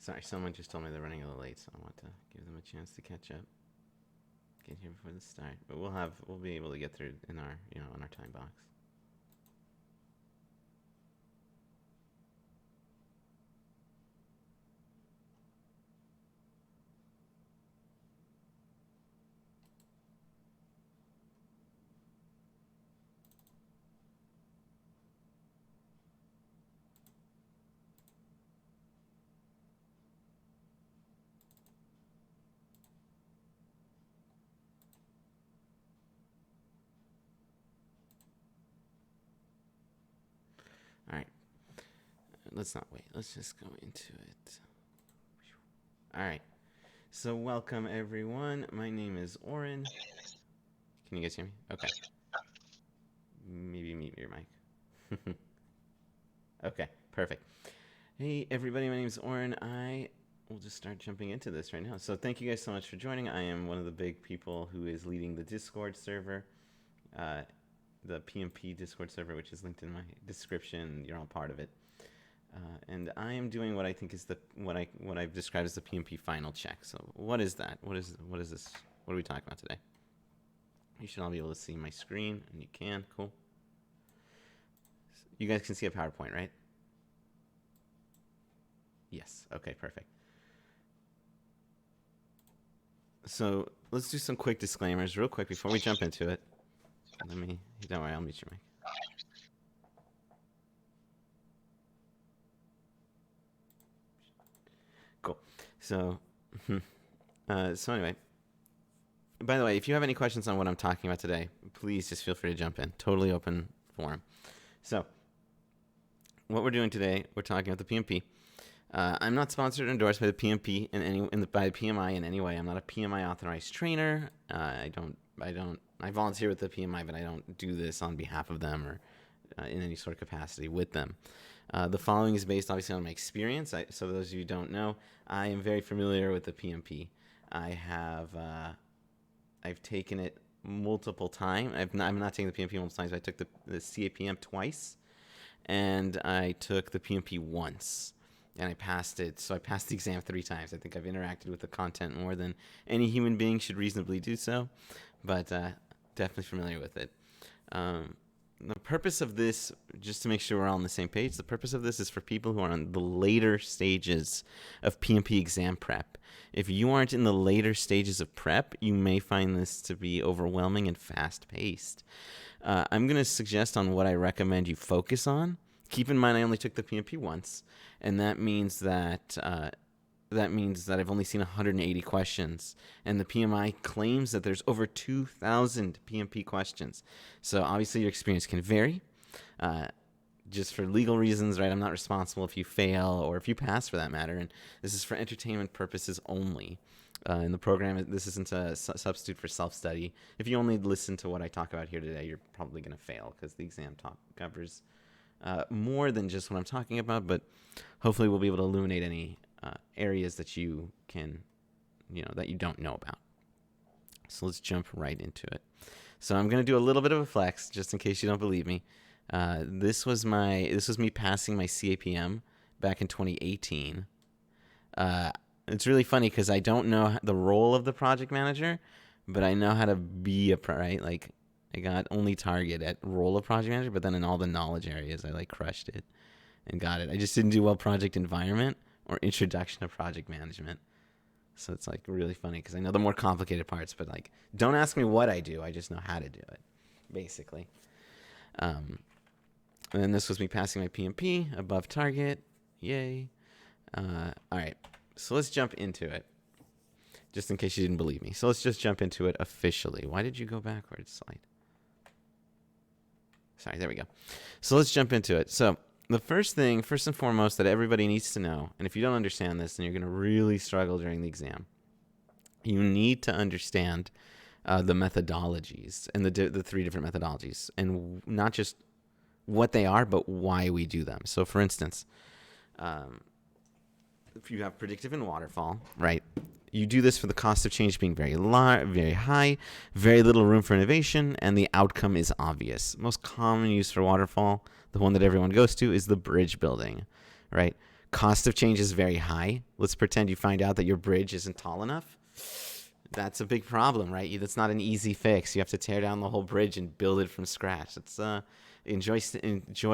Sorry, someone just told me they're running a little late, so I want to give them a chance to catch up. Get here before the start, but we'll be able to get through in our in our time box. All right, let's not wait. Let's just go into it. All right. So welcome everyone. My name is Oren. Can you guys hear me? Okay. Maybe mute your mic. Okay, perfect. Hey everybody, my name is Oren. I will just start jumping into this right now. So thank you guys so much for joining. I am one of the big people who is leading the Discord server, the PMP Discord server, which is linked in my description. You're all part of it. And I am doing what I think is what I've described as the PMP Final Check. So what is that? What is this? What are we talking about today? You should all be able to see my screen, and you can. Cool. You guys can see a PowerPoint, right? Yes. Okay, perfect. So let's do some quick disclaimers real quick before we jump into it. Don't worry, I'll mute your mic. Cool. So, so anyway, by the way, if you have any questions on what I'm talking about today, please just feel free to jump in. Totally open forum. So, what we're doing today, we're talking about the PMP. I'm not sponsored or endorsed by the PMP by the PMI in any way. I'm not a PMI authorized trainer. I volunteer with the PMI, but I don't do this on behalf of them or in any sort of capacity with them. The following is based obviously on my experience. So those of you who don't know, I am very familiar with the PMP. I've taken it multiple times. I'm not taking the PMP multiple times, but I took the CAPM twice, and I took the PMP once. And I passed it. So I passed the exam 3 times. I think I've interacted with the content more than any human being should reasonably do so, but definitely familiar with it. The purpose of this, just to make sure we're all on the same page, the purpose of this is for people who are on the later stages of PMP exam prep. If you aren't in the later stages of prep, you may find this to be overwhelming and fast-paced. I'm going to suggest on what I recommend you focus on. Keep in mind I only took the PMP once, and that means that I've only seen 180 questions, and the PMI claims that there's over 2,000 PMP questions. So obviously your experience can vary. Just for legal reasons, right? I'm not responsible if you fail or if you pass, for that matter, and this is for entertainment purposes only. In the program, this isn't a substitute for self-study. If you only listen to what I talk about here today, you're probably going to fail because the exam covers more than just what I'm talking about, but hopefully we'll be able to illuminate any areas that you can, that you don't know about. So let's jump right into it. So I'm going to do a little bit of a flex, just in case you don't believe me. This was me passing my CAPM back in 2018. It's really funny because I don't know the role of the project manager, but I know how to be right? Like, I got only target at role of project manager, but then in all the knowledge areas, I crushed it and got it. I just didn't do well project environment or introduction to project management. So it's really funny because I know the more complicated parts, but don't ask me what I do. I just know how to do it, basically. And then this was me passing my PMP above target. Yay. All right. So let's jump into it, just in case you didn't believe me. So let's just jump into it officially. Why did you go backwards? Slide. Sorry, there we go. So let's jump into it. So the first and foremost, that everybody needs to know, and if you don't understand this, then you're going to really struggle during the exam. You need to understand the methodologies and the 3 different methodologies, and not just what they are, but why we do them. So, for instance, if you have predictive and waterfall, right? You do this for the cost of change being very high, very little room for innovation, and the outcome is obvious. Most common use for waterfall, the one that everyone goes to, is the bridge building, right? Cost of change is very high. Let's pretend you find out that your bridge isn't tall enough. That's a big problem, right? That's not an easy fix. You have to tear down the whole bridge and build it from scratch. Enjoy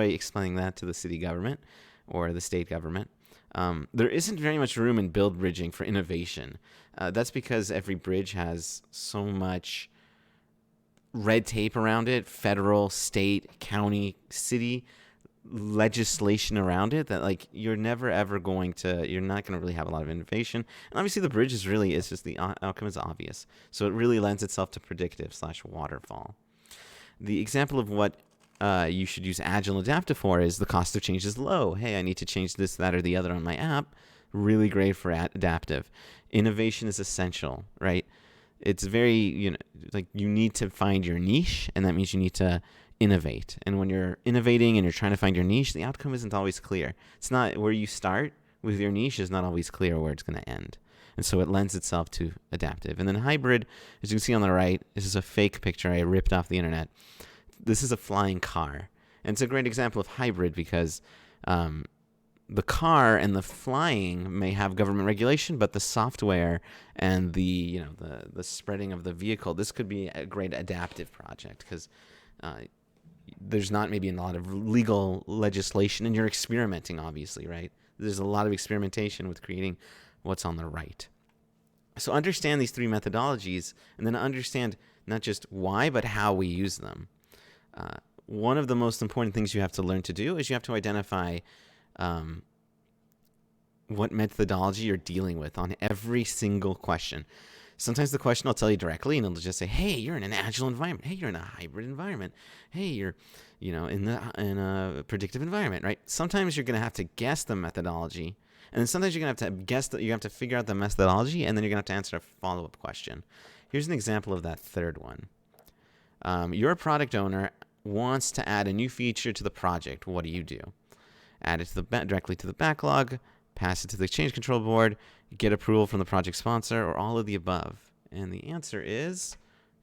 explaining that to the city government or the state government. There isn't very much room in build bridging for innovation. That's because every bridge has so much red tape around it, federal, state, county, city legislation around it, that like you're not going to really have a lot of innovation. And obviously the bridge it's just the outcome is obvious. So it really lends itself to predictive/waterfall. The example of what you should use Agile and Adaptive for is the cost of change is low. Hey, I need to change this, that, or the other on my app. Really great for adaptive. Innovation is essential, right? It's very, you need to find your niche, and that means you need to innovate. And when you're innovating and you're trying to find your niche, the outcome isn't always clear. It's not where you start with your niche is not always clear where it's going to end. And so it lends itself to adaptive. And then hybrid, as you can see on the right, this is a fake picture I ripped off the internet. This is a flying car. And it's a great example of hybrid because the car and the flying may have government regulation, but the software and the spreading of the vehicle, this could be a great adaptive project because there's not maybe a lot of legal legislation, and you're experimenting, obviously, right? There's a lot of experimentation with creating what's on the right. So understand these three methodologies, and then understand not just why, but how we use them. One of the most important things you have to learn to do is you have to identify what methodology you're dealing with on every single question. Sometimes the question will tell you directly, and it'll just say, hey, you're in an agile environment. Hey, you're in a hybrid environment. Hey, you're in a predictive environment, right? Sometimes you're going to have to guess the methodology, and then sometimes you're going to have to guess that you have to figure out the methodology, and then you're going to have to answer a follow-up question. Here's an example of that third one. You're a product owner, wants to add a new feature to the project. What do? Add it directly to the backlog, pass it to the change control board, get approval from the project sponsor, or all of the above? And the answer is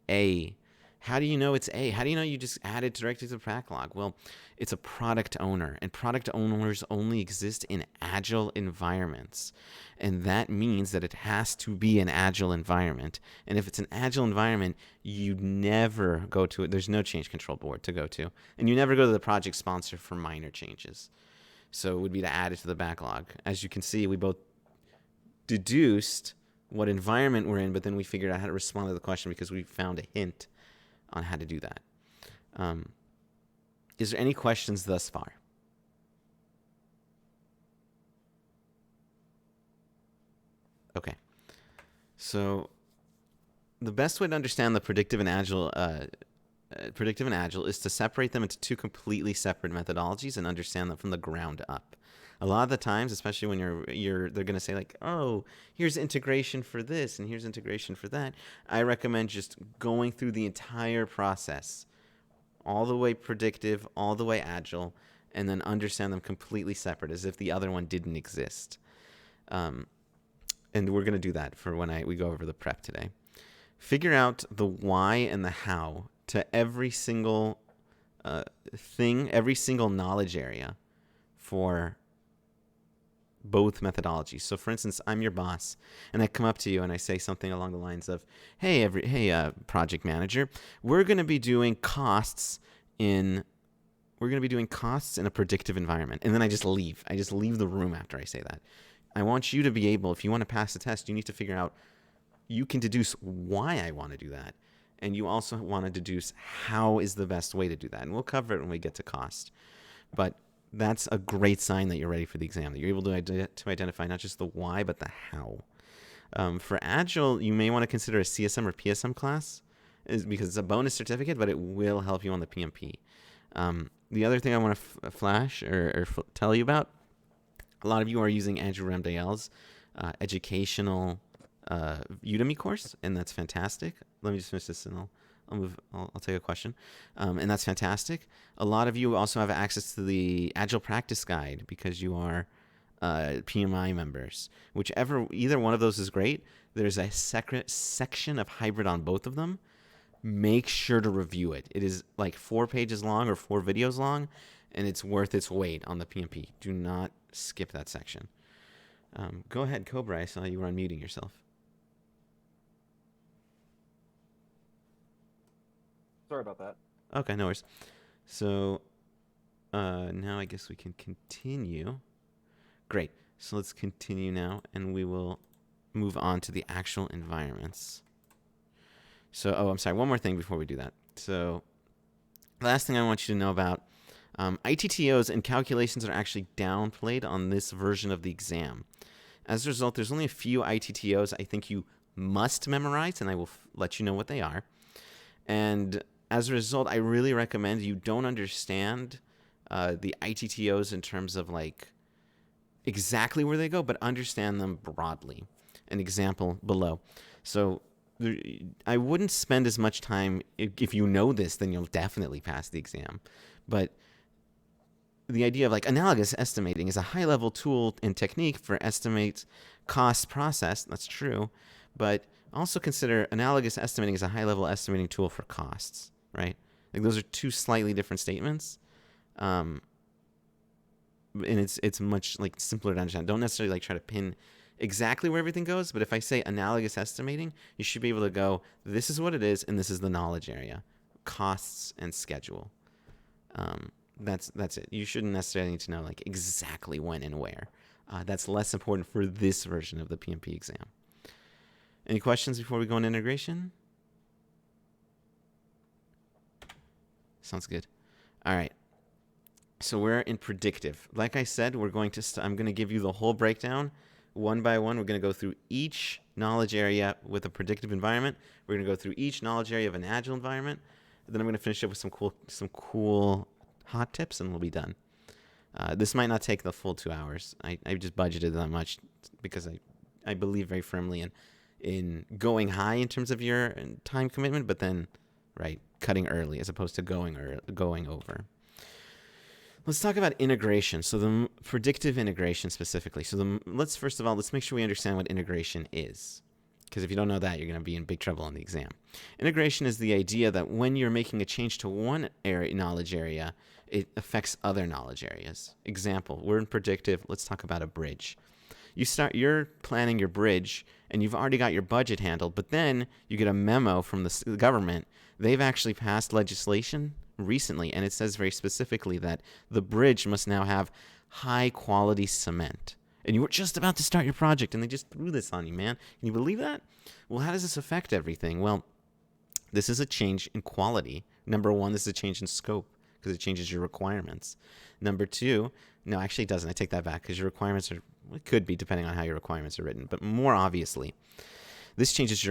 A. How do you know it's A? How do you know you just add it directly to the backlog? Well, it's a product owner, and product owners only exist in agile environments. And that means that it has to be an agile environment. And if it's an agile environment, you never go to it. There's no change control board to go to. And you never go to the project sponsor for minor changes. So it would be to add it to the backlog. As you can see, we both deduced what environment we're in, but then we figured out how to respond to the question because we found a hint on how to do that. Is there any questions thus far? Okay. So the best way to understand the predictive and agile is to separate them into two completely separate methodologies and understand them from the ground up. A lot of the times, especially when they're going to say like, oh, here's integration for this and here's integration for that. I recommend just going through the entire process, all the way predictive, all the way agile, and then understand them completely separate as if the other one didn't exist. And we're going to do that for when we go over the prep today. Figure out the why and the how to every single thing, every single knowledge area for both methodologies. So for instance, I'm your boss and I come up to you and I say something along the lines of, hey, project manager, we're going to be doing costs in a predictive environment. And then I just leave. I just leave the room after I say that. I want you to be able, if you want to pass the test, you need to figure out, you can deduce why I want to do that. And you also want to deduce how is the best way to do that. And we'll cover it when we get to cost. But that's a great sign that you're ready for the exam, that you're able to identify not just the why, but the how. For Agile, you may want to consider a CSM or PSM class because it's a bonus certificate, but it will help you on the PMP. The other thing I want to flash or tell you about, a lot of you are using Andrew Ramdayal's educational Udemy course, and that's fantastic. Let me just finish this and I'll take a question. And that's fantastic. A lot of you also have access to the Agile Practice Guide because you are PMI members. Either one of those is great. There's a section of hybrid on both of them. Make sure to review it. It is like 4 pages long or 4 videos long, and it's worth its weight on the PMP. Do not skip that section. Go ahead, Cobra. I saw you were unmuting yourself. Sorry about that. Okay, no worries. So now I guess we can continue. Great. So let's continue now, and we will move on to the actual environments. So, I'm sorry. One more thing before we do that. So, last thing I want you to know about ITTOs and calculations are actually downplayed on this version of the exam. As a result, there's only a few ITTOs I think you must memorize, and I will let you know what they are. And as a result, I really recommend you don't understand the ITTOs in terms of like exactly where they go, but understand them broadly. An example below. So I wouldn't spend as much time. If you know this, then you'll definitely pass the exam. But the idea of like analogous estimating is a high-level tool and technique for estimate cost process. That's true. But also consider analogous estimating as a high-level estimating tool for costs, right? Like those are two slightly different statements. And it's much like simpler to understand. Don't necessarily like try to pin exactly where everything goes, but if I say analogous estimating, you should be able to go, this is what it is, and this is the knowledge area, costs and schedule. That's it. You shouldn't necessarily need to know like exactly when and where. That's less important for this version of the PMP exam. Any questions before we go into integration? Sounds good. All right. So we're in predictive. Like I said, we're going to. I'm going to give you the whole breakdown, one by one. We're going to go through each knowledge area with a predictive environment. We're going to go through each knowledge area of an agile environment. And then I'm going to finish up with some cool hot tips, and we'll be done. This might not take the full 2 hours. I just budgeted that much because I believe very firmly in going high in terms of your time commitment, but then cutting early as opposed to going over. Let's talk about integration. So the predictive integration specifically. So let's make sure we understand what integration is. Because if you don't know that, you're going to be in big trouble on the exam. Integration is the idea that when you're making a change to one knowledge area, it affects other knowledge areas. Example, we're in predictive. Let's talk about a bridge. You're planning your bridge, and you've already got your budget handled, but then you get a memo from the government. They've actually passed legislation recently, and it says very specifically that the bridge must now have high-quality cement. And you were just about to start your project, and they just threw this on you, man. Can you believe that? Well, how does this affect everything? Well, this is a change in quality. Number one, this is a change in scope because it changes your requirements. Number two, no, actually it doesn't. I take that back because your requirements it could be depending on how your requirements are written. But more obviously, this changes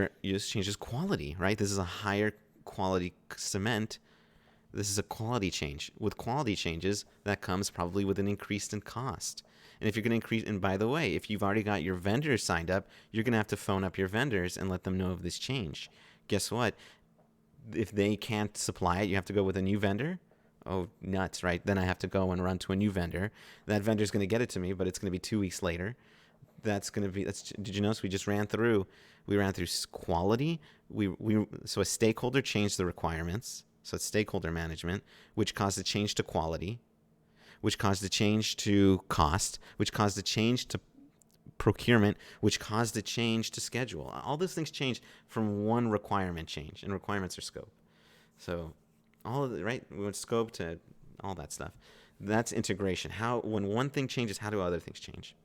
quality, right? This is a higher quality cement. This is a quality change. With quality changes, that comes probably with an increase in cost. And if you're going to increase, and by the way, if you've already got your vendors signed up, you're going to have to phone up your vendors and let them know of this change. Guess what? If they can't supply it, you have to go with a new vendor. Oh, nuts, right? Then I have to go and run to a new vendor. That vendor's going to get it to me, but it's going to be 2 weeks later. Did you notice we ran through quality. So a stakeholder changed the requirements. So it's stakeholder management, which caused a change to quality, which caused a change to cost, which caused a change to procurement, which caused a change to schedule. All those things change from one requirement change, and requirements are scope. So all of it, right? We went scope to all that stuff. That's integration. When one thing changes, how do other things change?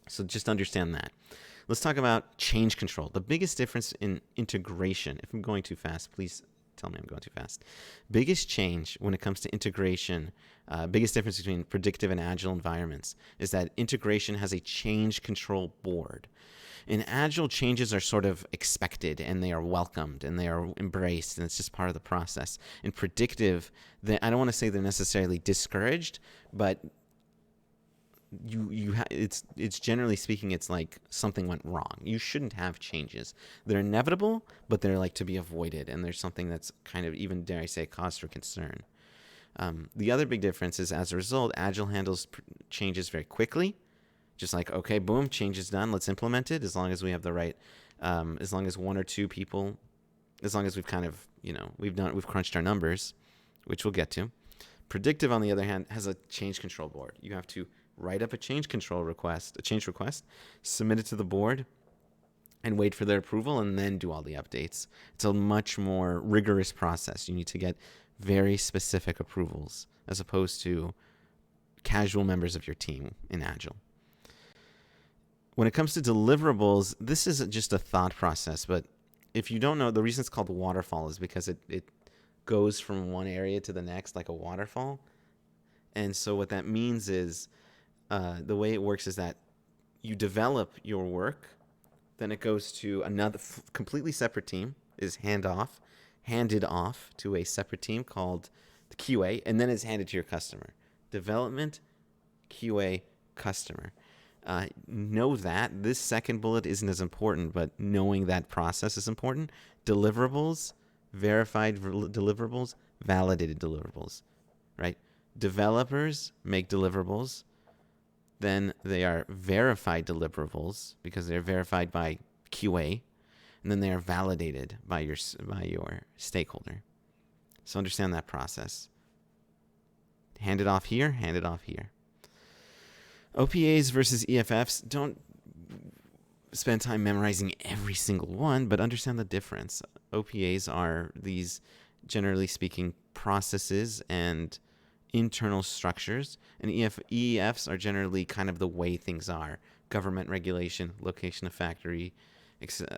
So just understand that. Let's talk about change control. The biggest difference in integration, if I'm going too fast, please tell me I'm going too fast. Biggest change when it comes to integration, biggest difference between predictive and agile environments is that integration has a change control board. In agile, changes are sort of expected and they are welcomed and they are embraced, and it's just part of the process. In predictive, I don't want to say they're necessarily discouraged, but it's generally speaking, it's like something went wrong. You shouldn't have changes. They're inevitable, but they're like to be avoided, and there's something that's kind of, even dare I say, cause for concern. The other big difference is, as a result, Agile handles changes very quickly. Just like, okay, boom, change is done. Let's implement it. As long as we have the right, as long as one or two people, as long as we've kind of, we've crunched our numbers, which we'll get to. Predictive, on the other hand, has a change control board. You have to write up a change request, submit it to the board, and wait for their approval, and then do all the updates. It's a much more rigorous process. You need to get very specific approvals as opposed to casual members of your team in Agile. When it comes to deliverables, this is just a thought process, but if you don't know, the reason it's called waterfall is because it goes from one area to the next like a waterfall. And so what that means is the way it works is that you develop your work, then it goes to another completely separate team, is handed off to a separate team called the QA, and then it's handed to your customer. Development, QA, customer. Know that this second bullet isn't as important, but knowing that process is important. Deliverables, verified deliverables, validated deliverables, right? Developers make deliverables, then they are verified deliverables because they're verified by QA, and then they are validated by your stakeholder. So understand that process. Hand it off here, hand it off here. OPAs versus EFFs, don't spend time memorizing every single one, but understand the difference. OPAs are these, generally speaking, processes and internal structures, and EFs are generally kind of the way things are. Government regulation, location of factory,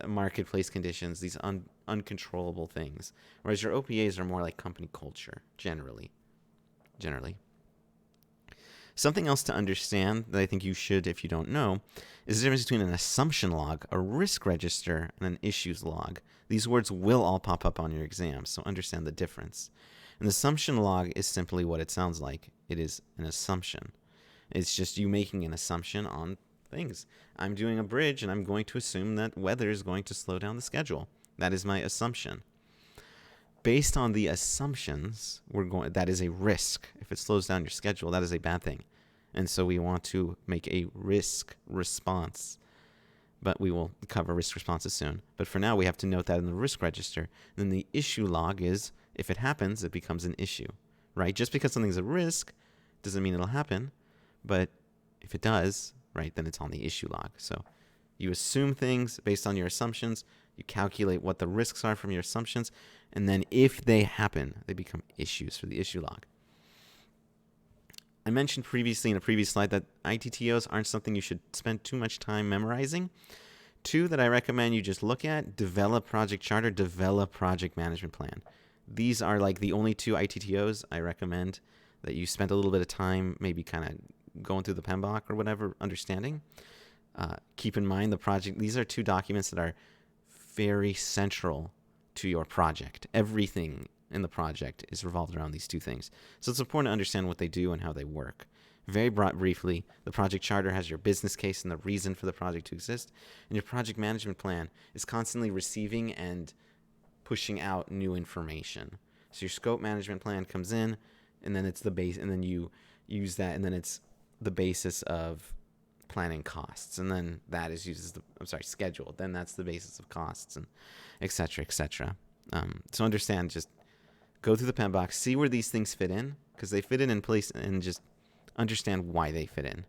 marketplace conditions, these uncontrollable things. Whereas your OPAs are more like company culture, generally. Something else to understand that I think you should, if you don't know, is the difference between an assumption log, a risk register, and an issues log. These words will all pop up on your exam, so understand the difference. An assumption log is simply what it sounds like. It is an assumption. It's just you making an assumption on things. I'm doing a bridge, and I'm going to assume that weather is going to slow down the schedule. That is my assumption. Based on the assumptions, that is a risk. If it slows down your schedule, that is a bad thing. And so we want to make a risk response. But we will cover risk responses soon. But for now, we have to note that in the risk register. Then the issue log is, if it happens, it becomes an issue, right? Just because something's a risk doesn't mean it'll happen. But if it does, right, then it's on the issue log. So you assume things based on your assumptions. You calculate what the risks are from your assumptions. And then if they happen, they become issues for the issue log. I mentioned previously in a previous slide that ITTOs aren't something you should spend too much time memorizing. Two that I recommend you just look at: develop project charter, develop project management plan. These are like the only two ITTOs I recommend that you spend a little bit of time maybe kind of going through the PMBOK or whatever, understanding. Keep in mind these are two documents that are very central to your project. Everything in the project is revolved around these two things. So it's important to understand what they do and how they work. Very briefly, the project charter has your business case and the reason for the project to exist. And your project management plan is constantly receiving and pushing out new information. So your scope management plan comes in, and then it's the base, and then you use that, and then it's the basis of planning costs, and then that is used as schedule. Then that's the basis of costs, and et cetera, et cetera. So understand, just go through the PMBOK, see where these things fit in, because they fit in place, and just understand why they fit in.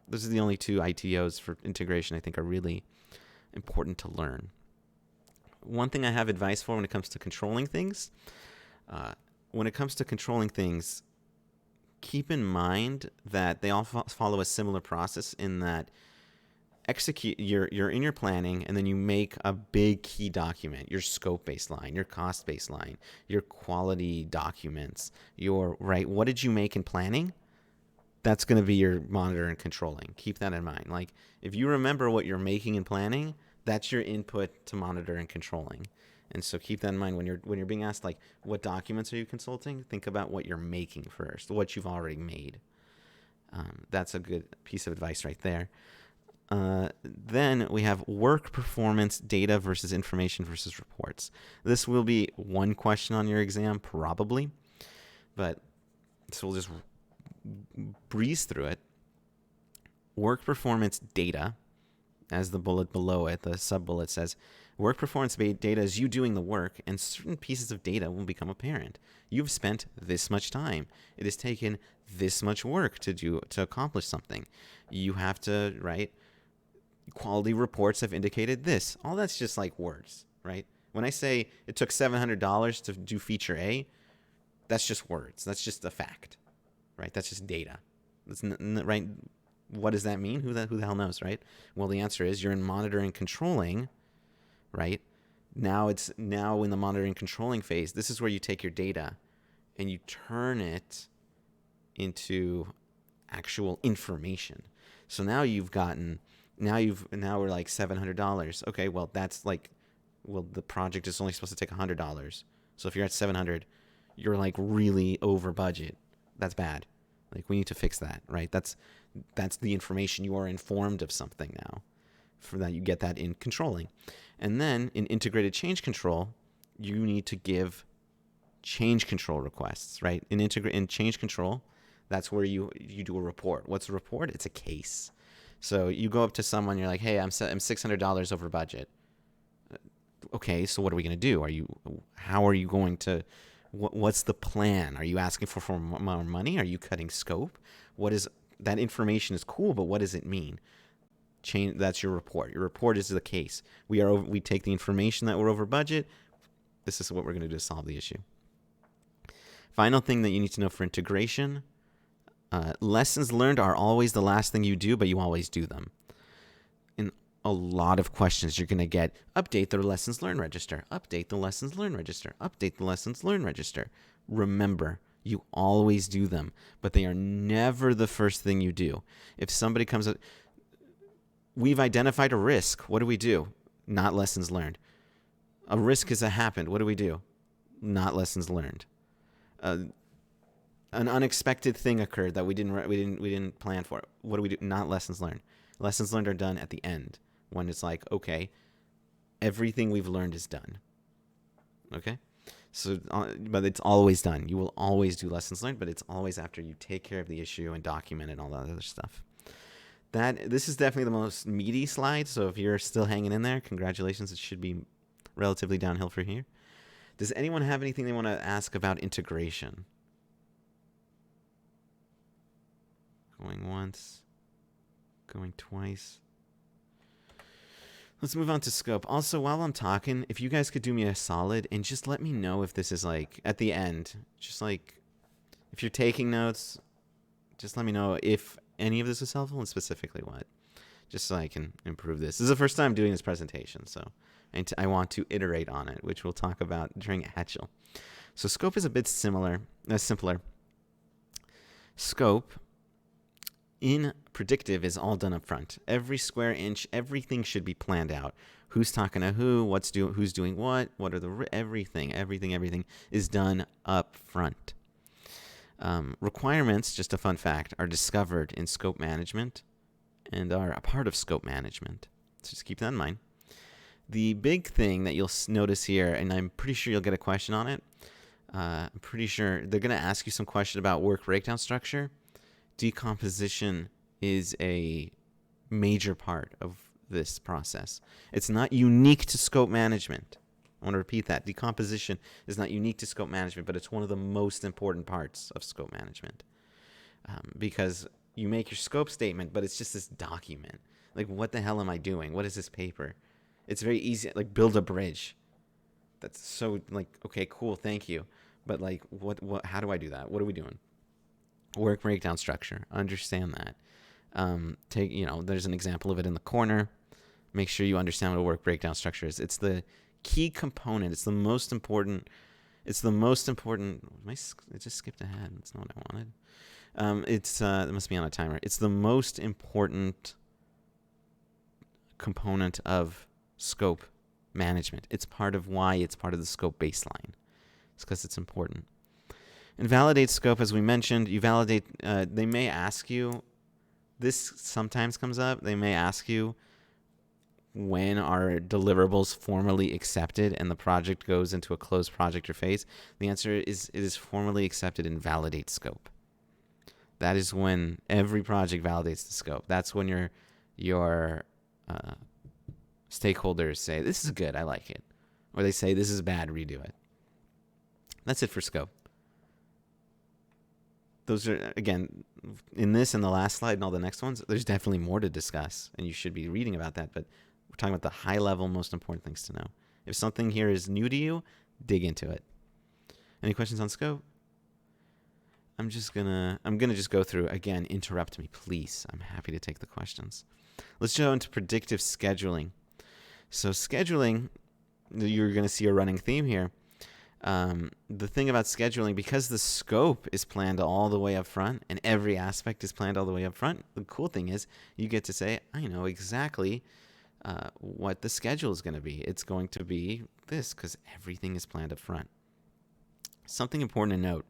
Those are the only two ITOs for integration I think are really important to learn. One thing I have advice for when it comes to controlling things, keep in mind that they all follow a similar process in that you're in your planning, and then you make a big key document, your scope baseline, your cost baseline, your quality documents, what did you make in planning? That's going to be your monitor and controlling. Keep that in mind. Like, if you remember what you're making and planning, that's your input to monitor and controlling. And so keep that in mind when you're being asked, like, what documents are you consulting? Think about what you're making first, what you've already made. That's a good piece of advice right there. Then we have work performance data versus information versus reports. This will be one question on your exam, probably, so we'll just breeze through it. Work performance data, as the bullet below it, the sub-bullet says, Work performance data is you doing the work, and certain pieces of data will become apparent. You've spent this much time. It has taken this much work to accomplish something. You have to, right? Quality reports have indicated this. All that's just like words, right? When I say it took $700 to do feature A, that's just words. That's just a fact, right? That's just data. That's right. What does that mean? Who the hell knows, right? Well, the answer is you're in monitoring controlling, right? Now in the monitoring controlling phase. This is where you take your data and you turn it into actual information. So now we're like $700. Okay, well the project is only supposed to take $100. So if you're at 700, you're like really over budget. That's bad. Like we need to fix that, right? That's the information. You are informed of something now. For that, you get that in controlling. And then in integrated change control, you need to give change control requests, right? In change control, that's where you do a report. What's a report? It's a case. So you go up to someone, you're like, hey, I'm $600 over budget. Okay, so what are we going to do? How are you going to, what's the plan? Are you asking for more money? Are you cutting scope? That information is cool, but what does it mean? That's your report. Your report is the case. We take the information that we're over budget. This is what we're going to do to solve the issue. Final thing that you need to know for integration, lessons learned are always the last thing you do, but you always do them. In a lot of questions, you're going to get update the lessons learned register, update the lessons learned register, update the lessons learned register. Remember, you always do them, but they are never the first thing you do. If somebody comes up, we've identified a risk. What do? Not lessons learned. A risk has happened. What do? Not lessons learned. An unexpected thing occurred that we didn't plan for. What do? Not lessons learned. Lessons learned are done at the end when it's like, okay, everything we've learned is done. Okay, so but it's always done. You will always do lessons learned, but it's always after you take care of the issue and document it and all that other stuff. This is definitely the most meaty slide. So if you're still hanging in there, congratulations. It should be relatively downhill from here. Does anyone have anything they want to ask about integration? Going once, going twice. Let's move on to scope. Also, while I'm talking, if you guys could do me a solid and just let me know if this is like at the end, just like if you're taking notes, just let me know if any of this is helpful and specifically what, just so I can improve this. This is the first time doing this presentation, so I want to iterate on it, which we'll talk about during Hatchel. So scope is a bit simpler. Scope in predictive is all done up front. Every square inch, everything should be planned out. Who's talking to who, who's doing what are everything is done up front. Requirements, just a fun fact, are discovered in scope management and are a part of scope management. So just keep that in mind. The big thing that you'll notice here, and I'm pretty sure you'll get a question on it. I'm pretty sure they're going to ask you some question about work breakdown structure. Decomposition is a major part of this process. It's not unique to scope management. I want to repeat that. Decomposition is not unique to scope management, but it's one of the most important parts of scope management. Because you make your scope statement, but it's just this document. Like, what the hell am I doing? What is this paper? It's very easy, like, build a bridge. That's so, like, okay, cool, thank you. But, like, how do I do that? What are we doing? Work breakdown structure. Understand that. There's an example of it in the corner. Make sure you understand what a work breakdown structure is. It's the key component. It's the most important. It just skipped ahead. That's not what I wanted. It must be on a timer. It's the most important component of scope management. It's part of why it's part of the scope baseline. It's because it's important. And validate scope, as we mentioned, you validate. They may ask you. This sometimes comes up. They may ask you, when are deliverables formally accepted and the project goes into a closed project or phase? The answer is it is formally accepted in validate scope. That is when every project validates the scope. That's when Stakeholders say, this is good, I like it. Or they say, this is bad, redo it. That's it for scope. Those are, again, in this and the last slide and all the next ones, there's definitely more to discuss, and you should be reading about that, but we're talking about the high level, most important things to know. If something here is new to you, dig into it. Any questions on scope? I'm gonna just go through again. Interrupt me, please. I'm happy to take the questions. Let's go into predictive scheduling. So scheduling, you're gonna see a running theme here. The thing about scheduling, because the scope is planned all the way up front and every aspect is planned all the way up front, the cool thing is you get to say, I know exactly what the schedule is going to be. It's going to be this because everything is planned up front. Something important to note.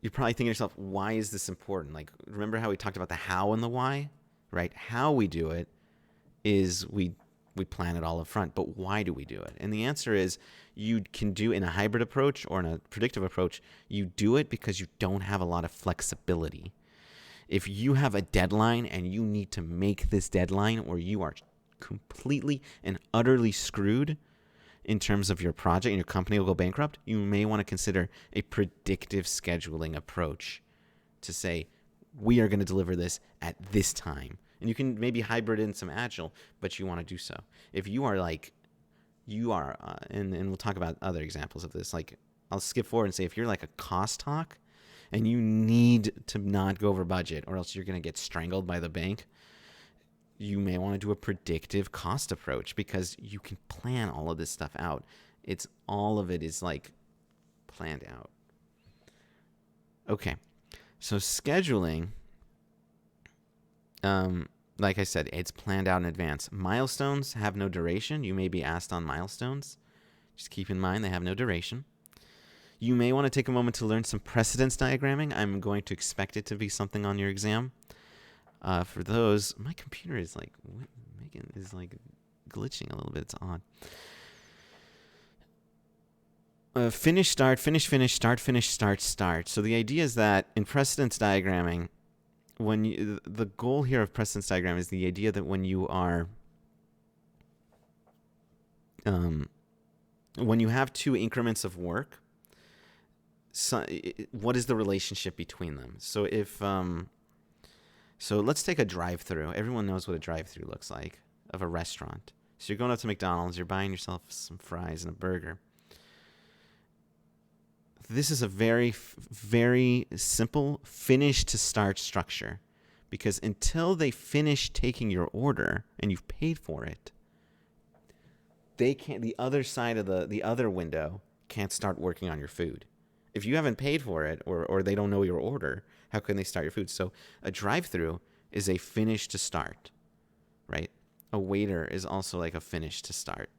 You're probably thinking to yourself, why is this important? Like, remember how we talked about the how and the why, right? How we do it is we plan it all up front, but why do we do it? And the answer is you can do in a hybrid approach or in a predictive approach, you do it because you don't have a lot of flexibility. If you have a deadline and you need to make this deadline or you are completely and utterly screwed in terms of your project and your company will go bankrupt, you may want to consider a predictive scheduling approach to say, we are going to deliver this at this time. And you can maybe hybrid in some agile, but you want to do so. If you are and we'll talk about other examples of this. Like, I'll skip forward and say, if you're like a cost hawk and you need to not go over budget or else you're going to get strangled by the bank, you may want to do a predictive cost approach because you can plan all of this stuff out. All of it is like planned out. Okay. So scheduling, like I said, it's planned out in advance. Milestones have no duration. You may be asked on milestones. Just keep in mind they have no duration. You may want to take a moment to learn some precedence diagramming. I'm going to expect it to be something on your exam. For those, my computer is like glitching a little bit. It's odd. Finish, start, finish, finish, start, finish, start, start. So the idea is that in precedence diagramming, the goal here of precedence diagram is the idea that when you are when you have two increments of work, what is the relationship between them? So if so let's take a drive-through. Everyone knows what a drive-through looks like of a restaurant. So you're going up to McDonald's, you're buying yourself some fries and a burger. This is a very, very simple finish to start structure, because until they finish taking your order and you've paid for it, they can't. The other side of the other window can't start working on your food. If you haven't paid for it or they don't know your order, how can they start your food? So a drive-through is a finish to start, right? A waiter is also like a finish to start.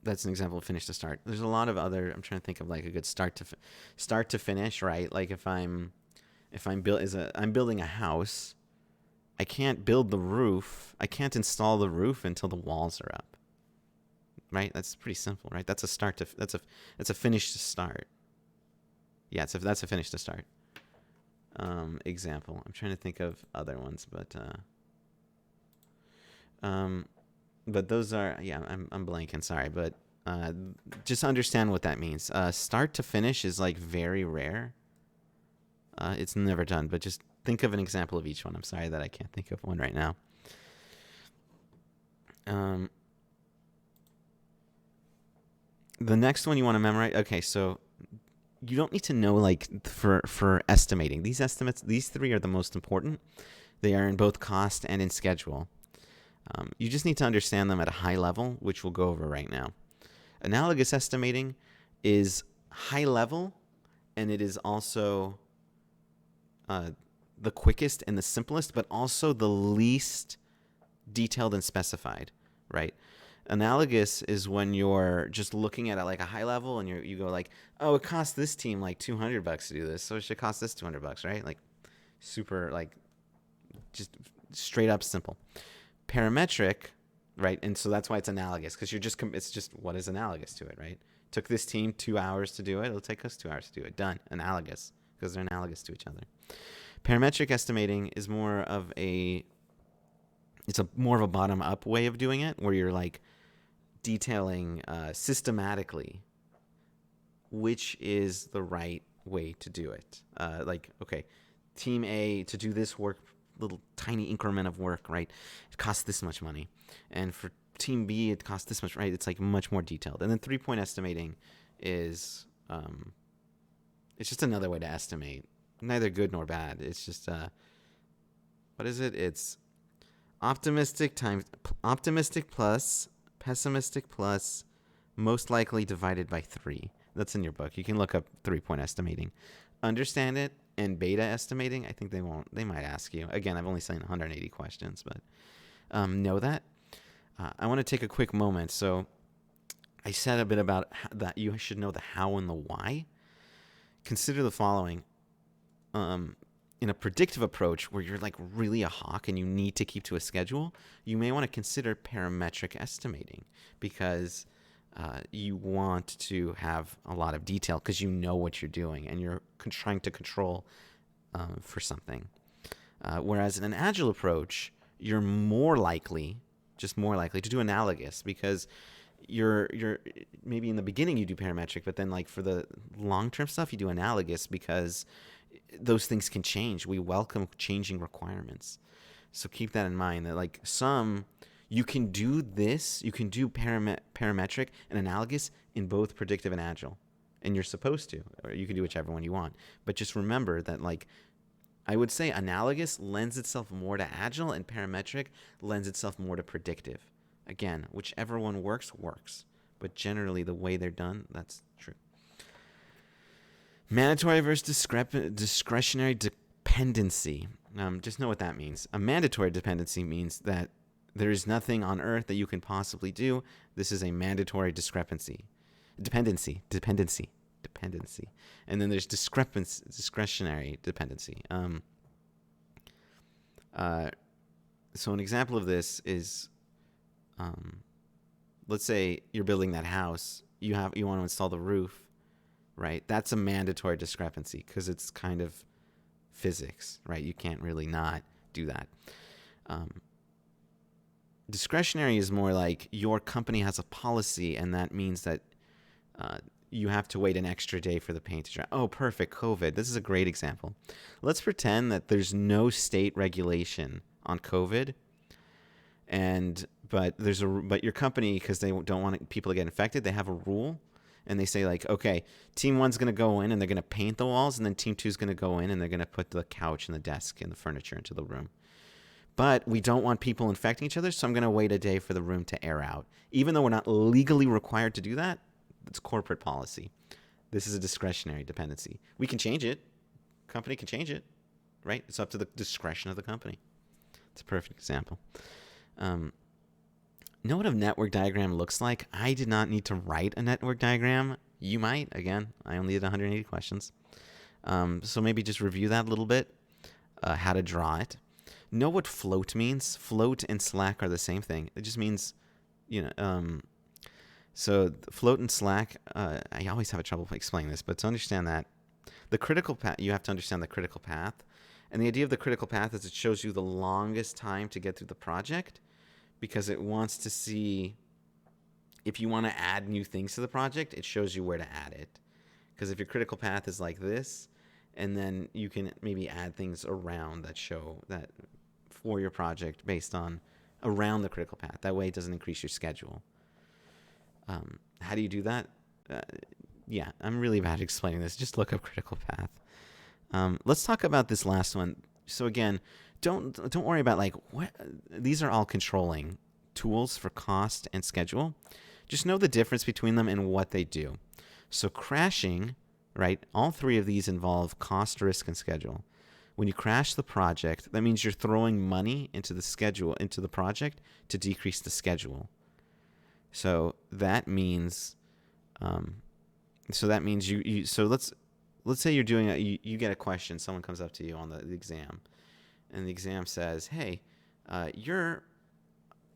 That's an example of finish to start. There's a lot of other. I'm trying to think of like a good start to finish, right? Like if I'm building a house, I can't build the roof. I can't install the roof until the walls are up. Right? That's pretty simple, right? That's a finish to start. Yeah, that's a finish to start. Example. I'm trying to think of other ones, but those are, yeah, I'm blanking, sorry, but just understand what that means. Start to finish is like very rare. It's never done, but just think of an example of each one. I'm sorry that I can't think of one right now. The next one you want to memorize. Okay, so you don't need to know like for estimating. These estimates, these three are the most important. They are in both cost and in schedule. You just need to understand them at a high level, which we'll go over right now. Analogous estimating is high level, and it is also the quickest and the simplest, but also the least detailed and specified, right? Analogous is when you're just looking at it like a high level and you go like, oh, it costs this team like $200 to do this, so it should cost this $200, right? Like super, like just straight up simple. Parametric, right? And so that's why it's analogous, because it's just what is analogous to it, right? Took this team 2 hours to do it. It'll take us 2 hours to do it. Done. Analogous, because they're analogous to each other. Parametric estimating is more of a it's a more of a bottom up way of doing it, where you're like detailing systematically which is the right way to do it. Like, okay, team A to do this work, little tiny increment of work, right? It costs this much money, and for team B, it costs this much, right? It's like much more detailed. And then 3-point estimating is, it's just another way to estimate, neither good nor bad. It's just, what is it? It's optimistic plus pessimistic plus most likely divided by 3. That's in your book. You can look up 3-point estimating. Understand it and beta estimating, I think they won't. They might ask you. Again, I've only seen 180 questions, but know that. I want to take a quick moment. So I said a bit about that you should know the how and the why. Consider the following. In a predictive approach where you're like really a hawk and you need to keep to a schedule, you may want to consider parametric estimating because you want to have a lot of detail because you know what you're doing and you're trying to control for something. Whereas in an agile approach, you're more likely to do analogous because you're maybe in the beginning you do parametric, but then like for the long-term stuff you do analogous because those things can change. We welcome changing requirements. So keep that in mind that like you can do this, you can do parametric and analogous in both predictive and agile. And you're supposed to, or you can do whichever one you want. But just remember that like, I would say analogous lends itself more to agile and parametric lends itself more to predictive. Again, whichever one works. But generally the way they're done, that's true. Mandatory versus discretionary dependency. Just know what that means. A mandatory dependency means that there is nothing on earth that you can possibly do. This is a mandatory dependency. And then there's discretionary dependency. So an example of this is, let's say you're building that house. You want to install the roof. Right, that's a mandatory discrepancy because it's kind of physics, right? You can't really not do that. Discretionary is more like your company has a policy, and that means that you have to wait an extra day for the paint to dry. Oh, perfect, COVID. This is a great example. Let's pretend that there's no state regulation on COVID, but your company, because they don't want people to get infected, they have a rule. And they say like, okay, team 1's going to go in and they're going to paint the walls, and then team 2's going to go in and they're going to put the couch and the desk and the furniture into the room. But we don't want people infecting each other, so I'm going to wait a day for the room to air out. Even though we're not legally required to do that, it's corporate policy. This is a discretionary dependency. We can change it. Company can change it, right? It's up to the discretion of the company. It's a perfect example. Know what a network diagram looks like? I did not need to write a network diagram. You might. Again, I only did 180 questions. So maybe just review that a little bit, how to draw it. Know what float means. Float and slack are the same thing. It just means, so float and slack, I always have trouble explaining this, but to understand that, the critical path, you have to understand the critical path. And the idea of the critical path is it shows you the longest time to get through the project, because it wants to see if you want to add new things to the project, it shows you where to add it. Because if your critical path is like this, and then you can maybe add things around that show that for your project based on around the critical path. That way it doesn't increase your schedule. How do you do that? Yeah, I'm really bad at explaining this. Just look up critical path. Let's talk about this last one. So again, don't worry about like what these are all controlling tools for cost and schedule. Just know the difference between them and what they do. So crashing, right? All three of these involve cost, risk, and schedule. When you crash the project, that means you're throwing money into the schedule, into the project to decrease the schedule. So that means, so let's say you're doing you get a question. Someone comes up to you on the exam, and the exam says, "Hey, you're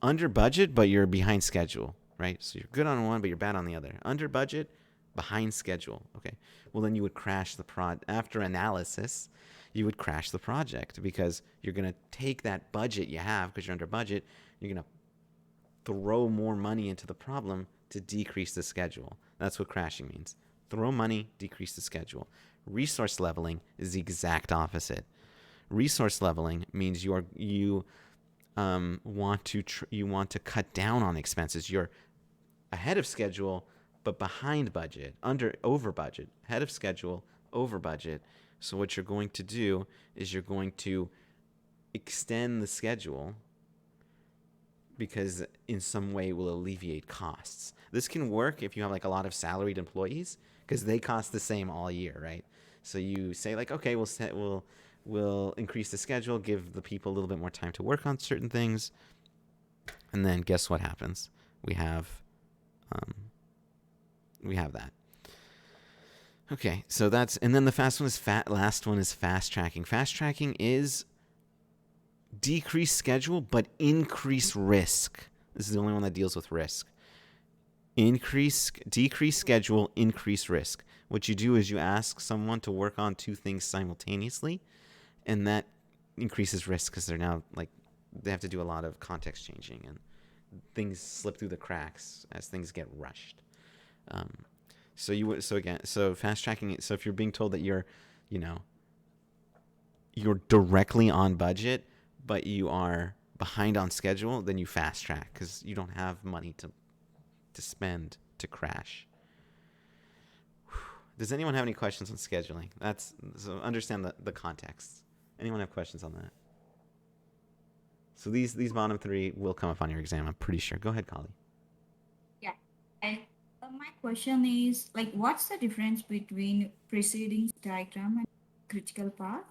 under budget, but you're behind schedule, right? So you're good on one, but you're bad on the other. Under budget, behind schedule. Okay. Well, then you would crash the prod after analysis. you would crash the project because you're going to take that budget you have because you're under budget. You're going to throw more money into the problem to decrease the schedule. That's what crashing means. Throw money, decrease the schedule. Resource leveling is the exact opposite. Resource leveling means you want to cut down on expenses. You're ahead of schedule, but behind budget, over budget, ahead of schedule, over budget. So what you're going to do is you're going to extend the schedule because in some way will alleviate costs. This can work if you have like a lot of salaried employees because they cost the same all year, right? So you say like, okay, we'll increase the schedule, give the people a little bit more time to work on certain things, and then guess what happens? We have that. Okay, so that's, and then the last one is fast tracking. Fast tracking is decrease schedule but increase risk. This is the only one that deals with risk. Decrease schedule, increase risk. What you do is you ask someone to work on two things simultaneously, and that increases risk because they're now like they have to do a lot of context changing and things slip through the cracks as things get rushed. So fast tracking. So if you're being told that you're directly on budget, but you are behind on schedule, then you fast track because you don't have money to spend to crash. Does anyone have any questions on scheduling? So understand the context. Anyone have questions on that? So these bottom three will come up on your exam, I'm pretty sure. Go ahead, Kali. Yeah. And my question is like, what's the difference between preceding diagram and critical path?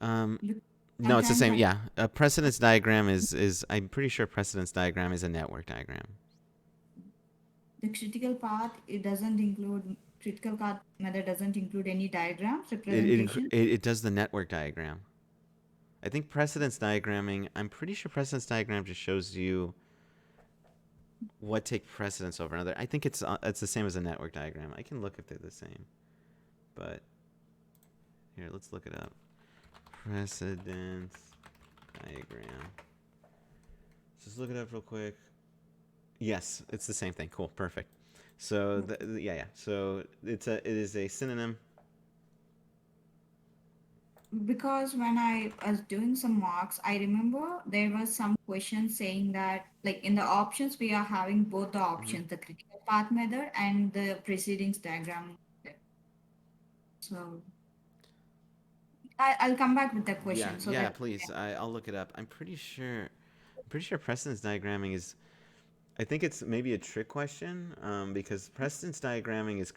No, it's the same. Sometimes Yeah, a precedence diagram is I'm pretty sure precedence diagram is a network diagram. the critical path, it doesn't include critical path method doesn't include any diagrams representation. It does the network diagram. I think precedence diagramming, I'm pretty sure precedence diagram just shows you what take precedence over another. I think it's the same as a network diagram. I can look if they're the same. But here, let's look it up. Precedence diagram. Just look it up real quick. Yes, it's the same thing. Cool, perfect. So yeah. So it is a synonym. Because when I was doing some marks, I remember there was some question saying that like in the options we are having both the options, the critical path method and the precedings diagram method. So I'll come back with the question so Yeah, that please. I'll look it up. I'm pretty sure precedence diagramming is. I think it's maybe a trick question because precedence diagramming is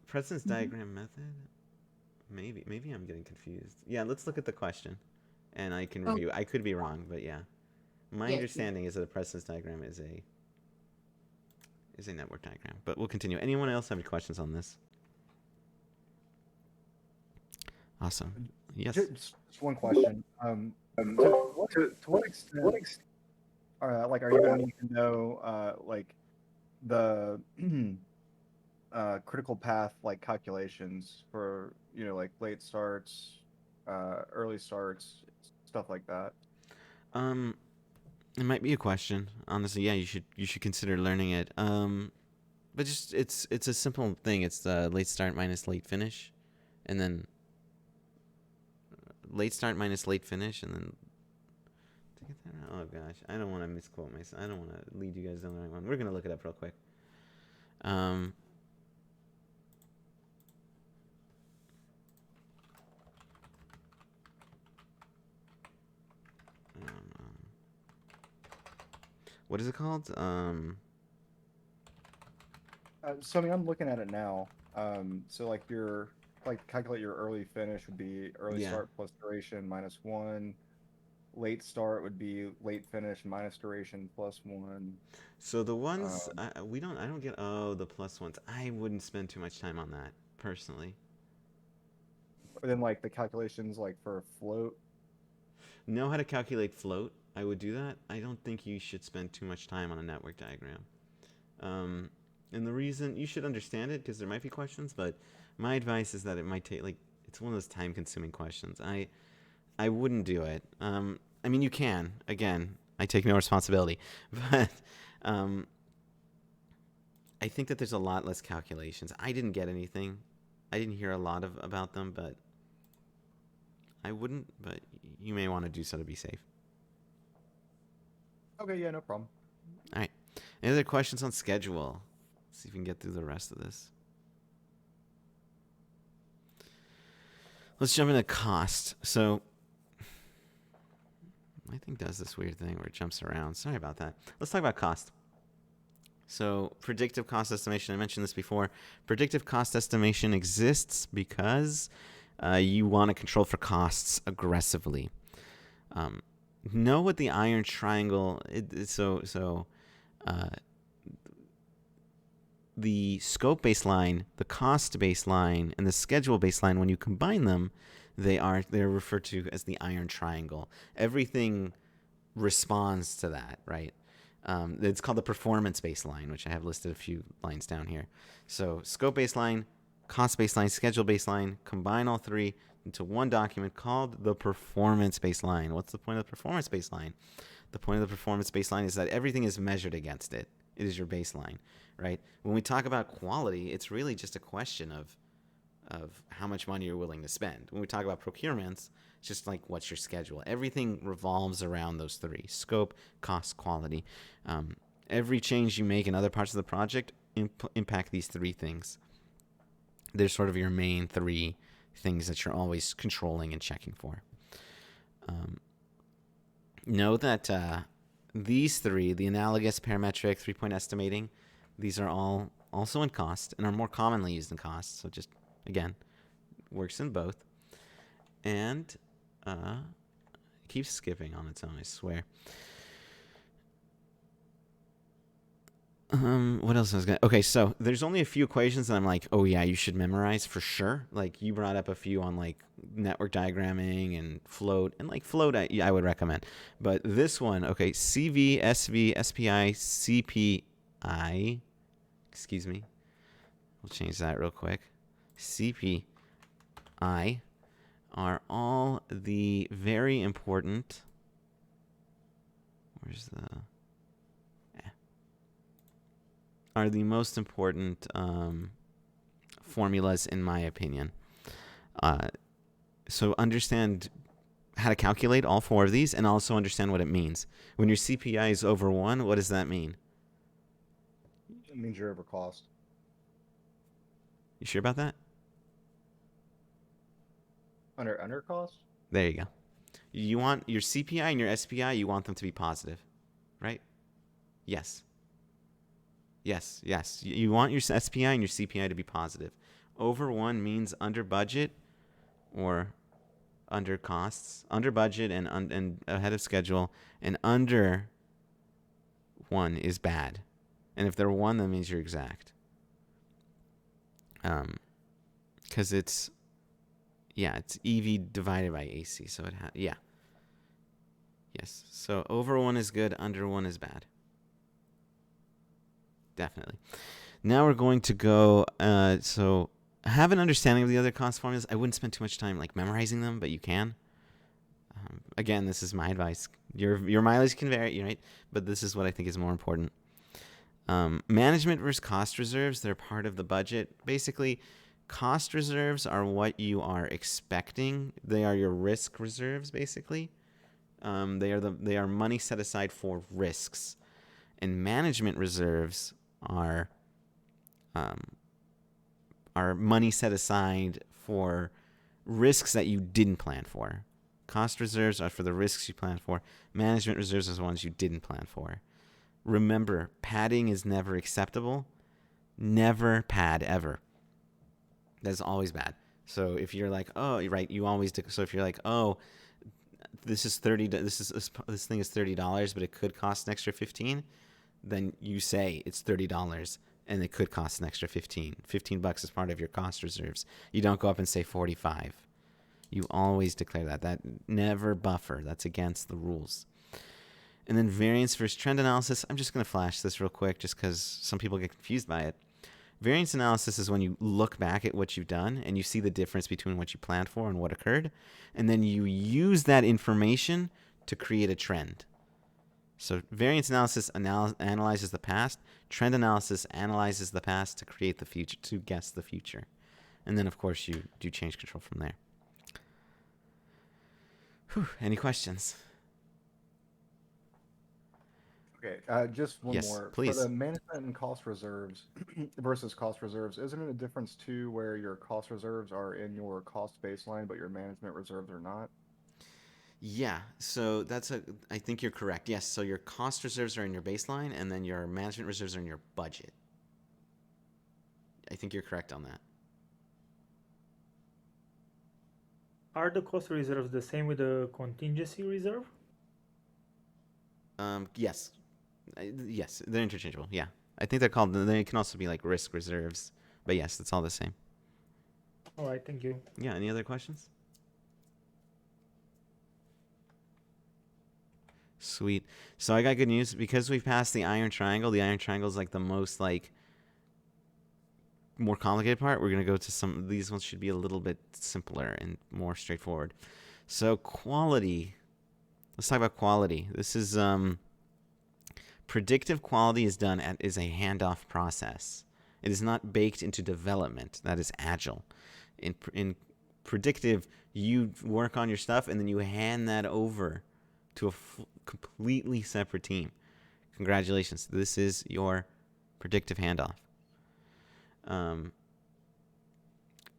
precedence diagram method. Maybe I'm getting confused. Yeah, let's look at the question, and I can review. I could be wrong, but yeah, my yes. understanding is that a precedence diagram is a network diagram. But we'll continue. Anyone else have any questions on this? Awesome. Yes. Just one question. To what extent, like, are you going to need to know, like, the critical path, like, calculations for, like, late starts, early starts, stuff like that? It might be a question. Honestly, yeah, you should consider learning it. But just it's a simple thing. It's the late start minus late finish, and then late start minus late finish, and then to get that right. Oh gosh, I don't want to misquote myself. I don't want to lead you guys down the right one. We're gonna look it up real quick. What is it called? So I mean, I'm looking at it now. So like calculate your early finish would be early start plus duration minus 1. Late start would be late finish minus duration plus 1. So the ones I don't get the plus ones. I wouldn't spend too much time on that personally. Then like the calculations like for float. Know how to calculate float. I would do that. I don't think you should spend too much time on a network diagram. And the reason you should understand it because there might be questions, but my advice is that it might take It's one of those time-consuming questions. I wouldn't do it. I mean, you can. Again, I take no responsibility, but I think that there's a lot less calculations. I didn't get anything. I didn't hear a lot about them, but I wouldn't. But you may want to do so to be safe. Okay, yeah, no problem. All right. Any other questions on schedule? Let's see if we can get through the rest of this. Let's jump into cost. So my thing does this weird thing where it jumps around. Sorry about that. Let's talk about cost. So predictive cost estimation, I mentioned this before. Predictive cost estimation exists because you want to control for costs aggressively. Know what the iron triangle is. The scope baseline, the cost baseline, and the schedule baseline, when you combine them, they're referred to as the iron triangle. Everything responds to that, right? It's called the performance baseline, which I have listed a few lines down here. So scope baseline, cost baseline, schedule baseline, combine all three into one document called the performance baseline. What's the point of the performance baseline? The point of the performance baseline is that everything is measured against it. It is your baseline, right? When we talk about quality, it's really just a question of how much money you're willing to spend. When we talk about procurements, it's just like, what's your schedule? Everything revolves around those three: scope, cost, quality. Every change you make in other parts of the project impact these three things. They're sort of your main three things that you're always controlling and checking for. Know that these three, the analogous, parametric, 3-point estimating, these are all also in cost and are more commonly used in cost. So just, again, works in both. And keeps skipping on its own, I swear. What else was gonna? Okay, so there's only a few equations that I'm like, oh yeah, you should memorize for sure. Like you brought up a few on like network diagramming and float, and like float, I would recommend. But this one, okay, CV, SV, SPI, CPI. Excuse me. We'll change that real quick. CPI are all the very important. Where's the? Are the most important formulas in my opinion. So understand how to calculate all four of these and also understand what it means. When your CPI is over 1, what does that mean? It means you're over cost. You sure about that? Under cost? There you go. You want your CPI and your SPI, you want them to be positive, right? Yes. Yes. You want your SPI and your CPI to be positive. Over 1 means under budget or under costs. Under budget and ahead of schedule. And under 1 is bad. And if they're 1, that means you're exact. Because it's EV divided by AC. So yes. So over 1 is good. Under 1 is bad. Definitely. Now we're going to go, so have an understanding of the other cost formulas. I wouldn't spend too much time like memorizing them, but you can. Again, this is my advice. Your mileage can vary, right? But this is what I think is more important. Management versus cost reserves, they're part of the budget. Basically, cost reserves are what you are expecting. They are your risk reserves, basically. They are money set aside for risks. And management reserves are money set aside for risks that you didn't plan for. Cost reserves are for the risks you planned for. Management reserves are the ones you didn't plan for. Remember, padding is never acceptable. Never pad ever. That's always bad. So if you're like, oh, you're right, you always do. So if you're like, oh, this thing is $30, but it could cost an extra $15, then you say it's $30 and it could cost an extra $15. $15 is part of your cost reserves. You don't go up and say 45. You always declare that never buffer. That's against the rules. And then variance versus trend analysis. I'm just going to flash this real quick just because some people get confused by it. Variance analysis is when you look back at what you've done and you see the difference between what you planned for and what occurred, and then you use that information to create a trend. So variance analysis analyzes the past. Trend analysis analyzes the past to create the future, to guess the future. And then, of course, you do change control from there. Whew, any questions? Okay, just one Yes, more. please. For the management and cost reserves versus cost reserves, isn't it a difference too where your cost reserves are in your cost baseline, but your management reserves are not? Yeah, so I think you're correct. Yes, so your cost reserves are in your baseline, and then your management reserves are in your budget. I think you're correct on that. Are the cost reserves the same with the contingency reserve? Yes. Yes, they're interchangeable. Yeah. I think they're called, they can also be like risk reserves. But yes, it's all the same. All right, thank you. Yeah, any other questions? Sweet. So I got good news. Because we've passed the iron triangle is like the most like more complicated part. We're going to go to some, these ones should be a little bit simpler and more straightforward. So quality. Let's talk about quality. This is predictive quality is a handoff process. It is not baked into development. That is agile. In predictive, you work on your stuff and then you hand that over to a completely separate team. Congratulations. This is your predictive handoff.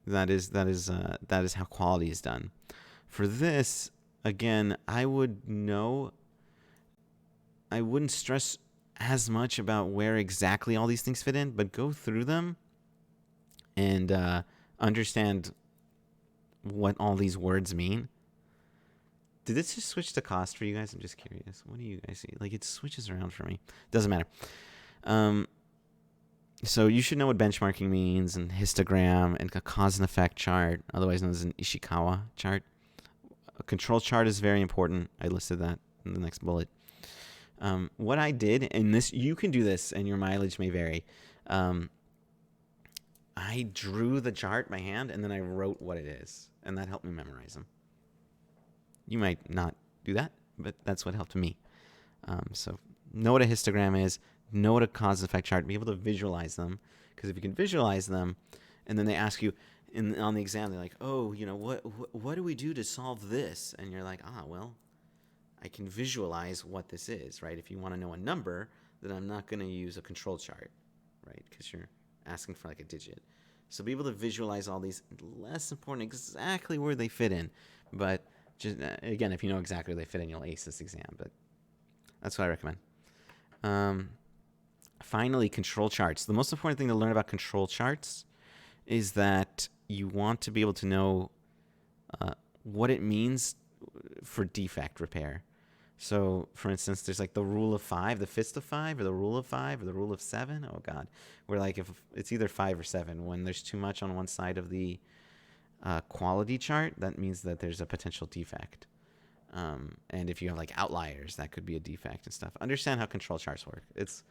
That is how quality is done. For this, again, I wouldn't stress as much about where exactly all these things fit in, but go through them and understand what all these words mean. Did this just switch to cost for you guys? I'm just curious. What do you guys see? Like, it switches around for me. Doesn't matter. So you should know what benchmarking means and histogram and a cause and effect chart, otherwise known as an Ishikawa chart. A control chart is very important. I listed that in the next bullet. What I did, and this, you can do this and your mileage may vary. I drew the chart by hand and then I wrote what it is, and that helped me memorize them. You might not do that, but that's what helped me. So know what a histogram is, know what a cause and effect chart, be able to visualize them, because if you can visualize them, and then they ask you on the exam, they're like, oh, what do we do to solve this? And you're like, well, I can visualize what this is, right? If you want to know a number, then I'm not going to use a control chart, right? Because you're asking for like a digit. So be able to visualize all these. Less important exactly where they fit in, but just again, if you know exactly where they fit in, you'll ace this exam. But that's what I recommend. Finally, control charts. The most important thing to learn about control charts is that you want to be able to know what it means for defect repair. So, for instance, there's like the rule of 5, the fist of 5, or the rule of 5, or the rule of 7. Oh, God. Where like if it's either 5 or 7. When there's too much on one side of the quality chart, that means that there's a potential defect. And if you have like outliers, that could be a defect and stuff. Understand how control charts work. It's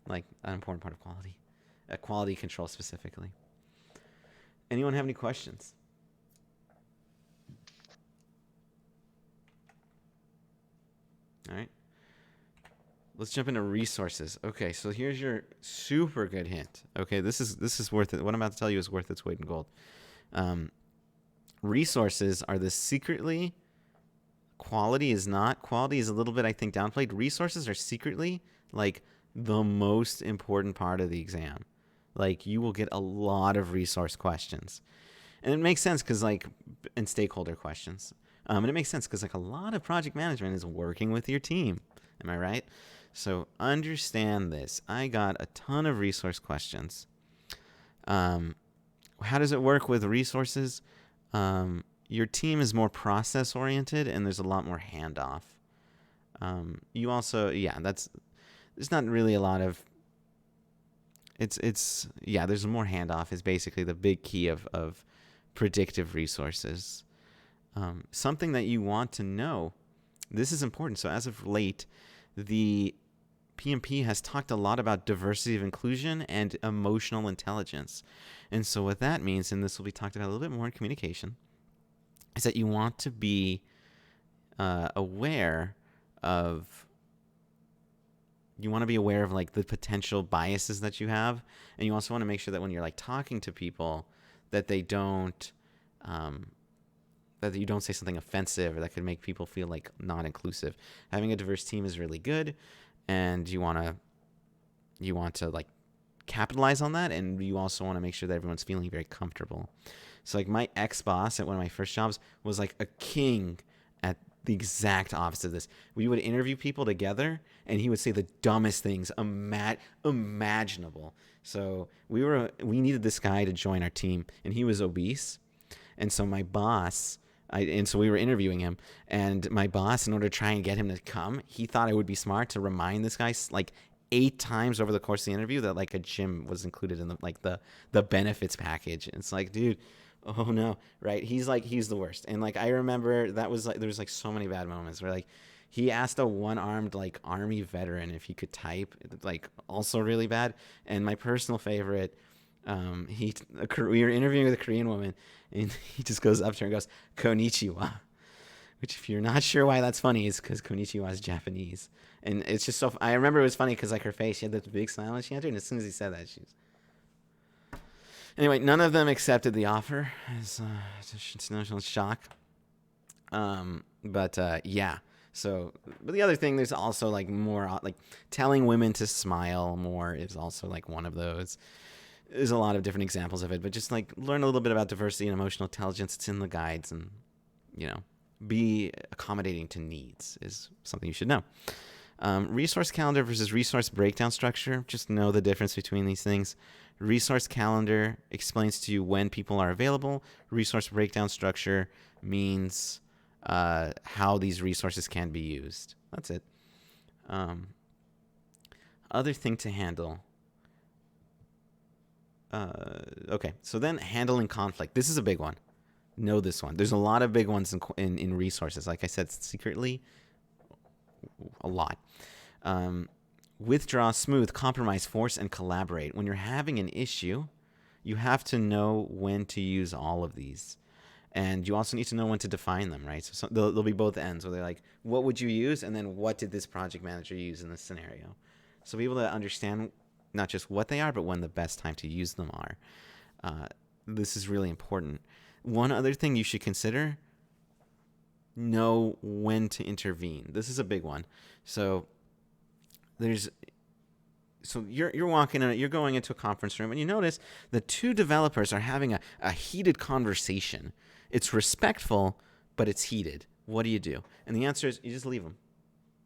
like an important part of quality. Quality control specifically. Anyone have any questions? All right. Let's jump into resources. Okay, so here's your super good hint. Okay, this is worth it. What I'm about to tell you is worth its weight in gold. Resources are the secretly. Quality is not. Quality is a little bit, I think, downplayed. Resources are secretly like the most important part of the exam. Like, you will get a lot of resource questions, and it makes sense because and stakeholder questions. And it makes sense because a lot of project management is working with your team. Am I right? So understand this. I got a ton of resource questions. How does it work with resources? Your team is more process oriented and there's a lot more handoff. You also, there's not really a lot of, there's more handoff is basically the big key of predictive resources. Something that you want to know, this is important. So as of late, the PMP has talked a lot about diversity of inclusion and emotional intelligence. And so what that means, and this will be talked about a little bit more in communication, is that you want to be aware of like the potential biases that you have, and you also want to make sure that when you're like talking to people that they don't that you don't say something offensive or that could make people feel like not inclusive. Having a diverse team is really good, and you want to like capitalize on that, and you also want to make sure that everyone's feeling very comfortable. So like my ex-boss at one of my first jobs was like a king at the exact opposite of this. We would interview people together, and he would say the dumbest things imaginable. So we needed this guy to join our team, and he was obese. And so my boss, so we were interviewing him, and my boss, in order to try and get him to come, he thought it would be smart to remind this guy like 8 times over the course of the interview that like a gym was included in the benefits package. And it's like, dude, oh no, right? He's the worst. And like I remember that was like there was like so many bad moments where like he asked a one-armed like army veteran if he could type, like also really bad. And my personal favorite, we were interviewing with a Korean woman, and he just goes up to her and goes, "Konnichiwa," which if you're not sure why that's funny is because Konnichiwa is Japanese. And it's just so, I remember it was funny because like her face, she had this big smile when she entered, and as soon as he said that, she was... Anyway, none of them accepted the offer. It's no shock. Yeah. So, but the other thing, there's also like more, like telling women to smile more is also like one of those. There's a lot of different examples of it, but just like learn a little bit about diversity and emotional intelligence. It's in the guides, and, you know, be accommodating to needs is something you should know. Resource calendar versus resource breakdown structure. Just know the difference between these things. Resource calendar explains to you when people are available. Resource breakdown structure means how these resources can be used. That's it. Other thing to handle. Okay, so then handling conflict. This is a big one. Know this one. There's a lot of big ones in resources. Like I said, secretly, a lot. Withdraw, smooth, compromise, force, and collaborate. When you're having an issue, you have to know when to use all of these. And you also need to know when to define them, right? So there'll be both ends where they're like, what would you use? And then what did this project manager use in this scenario? So be able to understand not just what they are, but when the best time to use them are. This is really important. One other thing you should consider, know when to intervene. This is a big one. So you're walking in, you're going into a conference room, and you notice the 2 developers are having a heated conversation. It's respectful, but it's heated. What do you do? And the answer is you just leave them.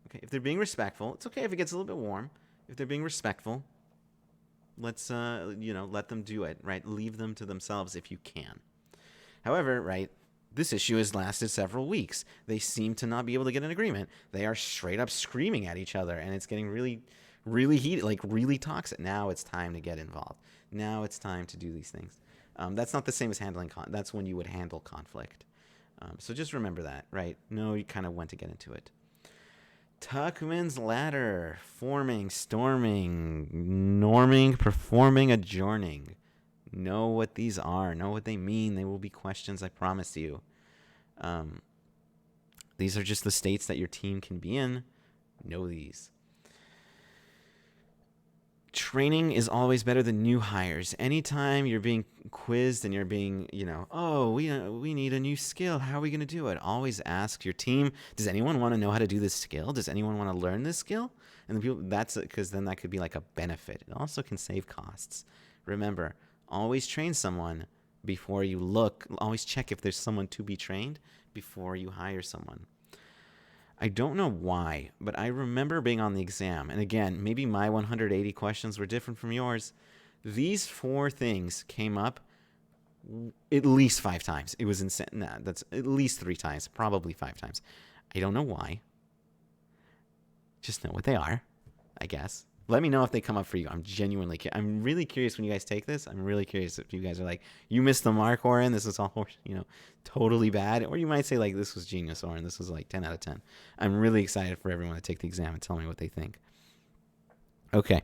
Okay, if they're being respectful, it's okay if it gets a little bit warm. If they're being respectful, let's let them do it, right? Leave them to themselves if you can. However, right, this issue has lasted several weeks. They seem to not be able to get an agreement. They are straight up screaming at each other, and it's getting really, really heated, like really toxic. Now it's time to get involved. Now it's time to do these things. That's not the same as handling that's when you would handle conflict. So just remember that, right? Know you kind of when to get into it. Tuckman's ladder: forming, storming, norming, performing, adjourning. Know what these are. Know what they mean. They will be questions, I promise you. These are just the states that your team can be in. Know these. Training is always better than new hires. Anytime you're being quizzed and you're being, we need a new skill. How are we going to do it? Always ask your team, does anyone want to know how to do this skill? Does anyone want to learn this skill? And that's because then that could be like a benefit. It also can save costs. Remember, always train someone before you look. Always check if there's someone to be trained before you hire someone. I don't know why, but I remember being on the exam. And again, maybe my 180 questions were different from yours. These 4 things came up at least 5 times. It was insane. Nah, that's at least 3 times, probably 5 times. I don't know why. Just know what they are, I guess. Let me know if they come up for you. I'm genuinely curious. I'm really curious when you guys take this. I'm really curious if you guys are like, you missed the mark, Oren. This is all, totally bad. Or you might say like, this was genius, Oren. This was like 10 out of 10. I'm really excited for everyone to take the exam and tell me what they think. Okay.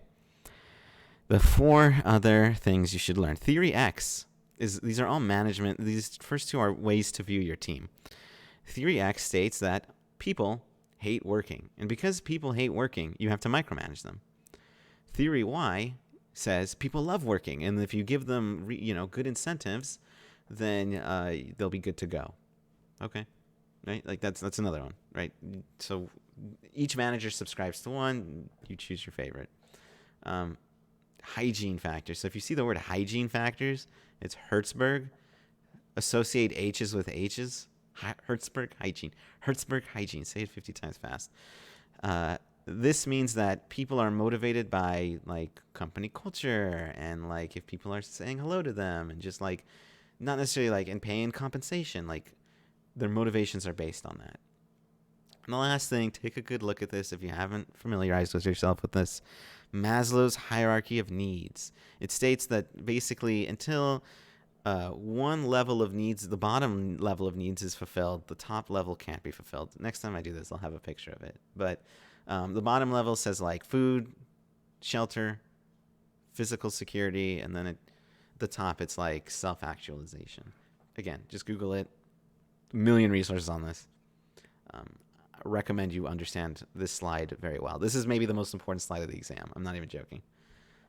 The 4 other things you should learn. Theory X is, these are all management. These first 2 are ways to view your team. Theory X states that people hate working. And because people hate working, you have to micromanage them. Theory Y says people love working. And if you give them, good incentives, then they'll be good to go. Okay. Right? Like that's another one, right? So each manager subscribes to one. You choose your favorite. Hygiene factors. So if you see the word hygiene factors, it's Hertzberg. Associate H's with H's. Hertzberg hygiene. Hertzberg hygiene. Say it 50 times fast. This means that people are motivated by like company culture and like if people are saying hello to them and just like not necessarily like in paying compensation, like their motivations are based on that. And the last thing, take a good look at this if you haven't familiarized yourself with this. Maslow's hierarchy of needs. It states that basically until one level of needs, the bottom level of needs is fulfilled, the top level can't be fulfilled. Next time I do this, I'll have a picture of it. But the bottom level says like food, shelter, physical security, and then at the top it's like self-actualization. Again, just Google it. A million resources on this. I recommend you understand this slide very well. This is maybe the most important slide of the exam. I'm not even joking.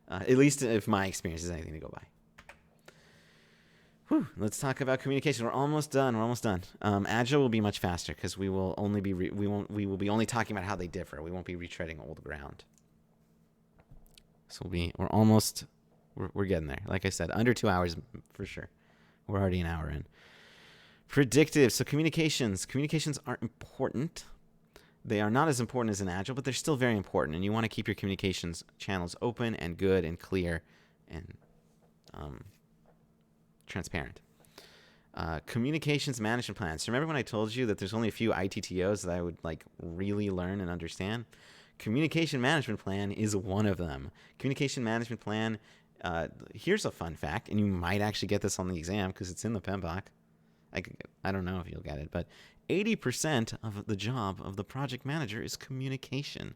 At least if my experience is anything to go by. Whew, let's talk about communication. We're almost done. Agile will be much faster because we will only be we will be only talking about how they differ. We won't be retreading old ground. So we're getting there. Like I said, under 2 hours for sure. We're already an hour in. Predictive. So communications are important. They are not as important as in Agile, but they're still very important. And you want to keep your communications channels open and good and clear and transparent. Communications management plans. Remember when I told you that there's only a few ITTOs that I would like really learn and understand? Communication management plan is one of them. Communication management plan. Here's a fun fact, and you might actually get this on the exam because it's in the PMBOK. I don't know if you'll get it, but 80% of the job of the project manager is communication.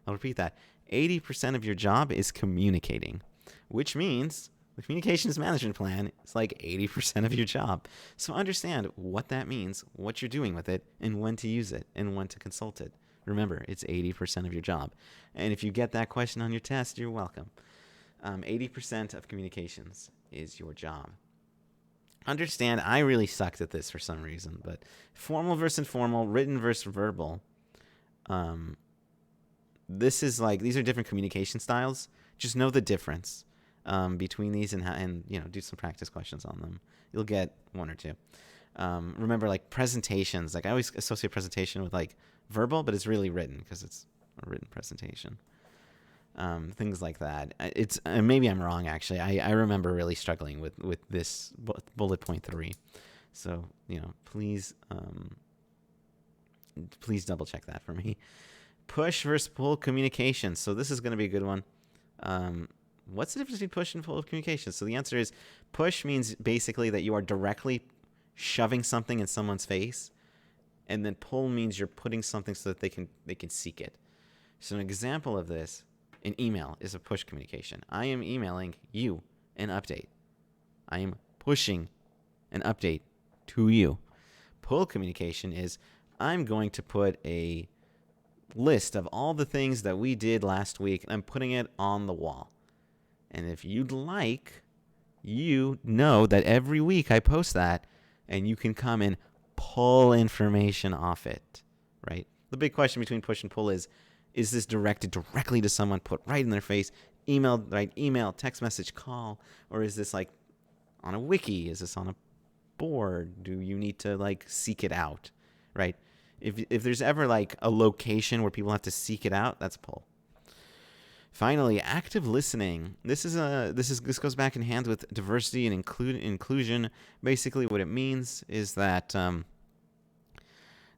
I'll repeat that. 80% of your job is communicating, which means the communications management plan is like 80% of your job. So understand what that means, what you're doing with it, and when to use it, and when to consult it. Remember, it's 80% of your job. And if you get that question on your test, you're welcome. 80% of communications is your job. Understand, I really sucked at this for some reason, but formal versus informal, written versus verbal. This is like, these are different communication styles. Just know the difference between these and do some practice questions on them. You'll get 1 or 2. Remember, like presentations, like I always associate presentation with like verbal, but it's really written because it's a written presentation. Things like that. It's maybe I'm wrong actually. I remember really struggling with this bullet point 3. So please double check that for me. Push versus pull communication. So this is going to be a good one. What's the difference between push and pull communication? So the answer is push means basically that you are directly shoving something in someone's face, and then pull means you're putting something so that they can seek it. So an example of this. An email is a push communication. I am emailing you an update. I am pushing an update to you. Pull communication is I'm going to put a list of all the things that we did last week and I'm putting it on the wall. And if you'd like, you know that every week I post that and you can come and pull information off it, right? The big question between push and pull is this directed directly to someone, put right in their face, email, text message, call, or is this like on a wiki? Is this on a board? Do you need to like seek it out, right? If there's ever like a location where people have to seek it out, that's pull. Finally, active listening. This goes back in hand with diversity and inclusion. Basically, what it means is that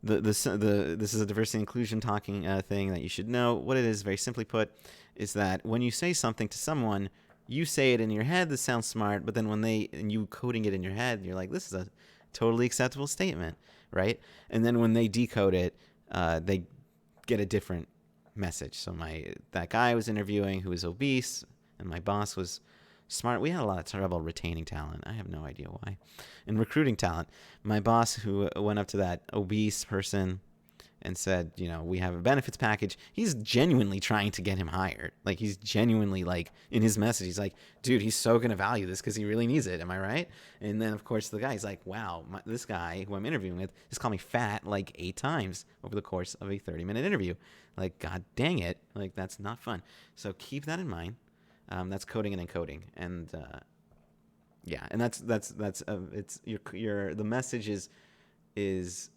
this is a diversity and inclusion talking thing that you should know. What it is, very simply put, is that when you say something to someone, you say it in your head, this sounds smart, but then and you coding it in your head, you're like, this is a totally acceptable statement, right? And then when they decode it, they get a different message. So that guy I was interviewing who was obese, and my boss was smart. We had a lot of trouble retaining talent. I have no idea why. And recruiting talent. My boss, who went up to that obese person and said, we have a benefits package. He's genuinely trying to get him hired. Like, he's genuinely, like, in his message, he's like, dude, he's so going to value this because he really needs it. Am I right? And then, of course, the guy's like, wow, this guy who I'm interviewing with just called me fat like 8 times over the course of a 30-minute interview. Like, God dang it. Like, that's not fun. So keep that in mind. That's coding and encoding. And, yeah, and that's it's the message is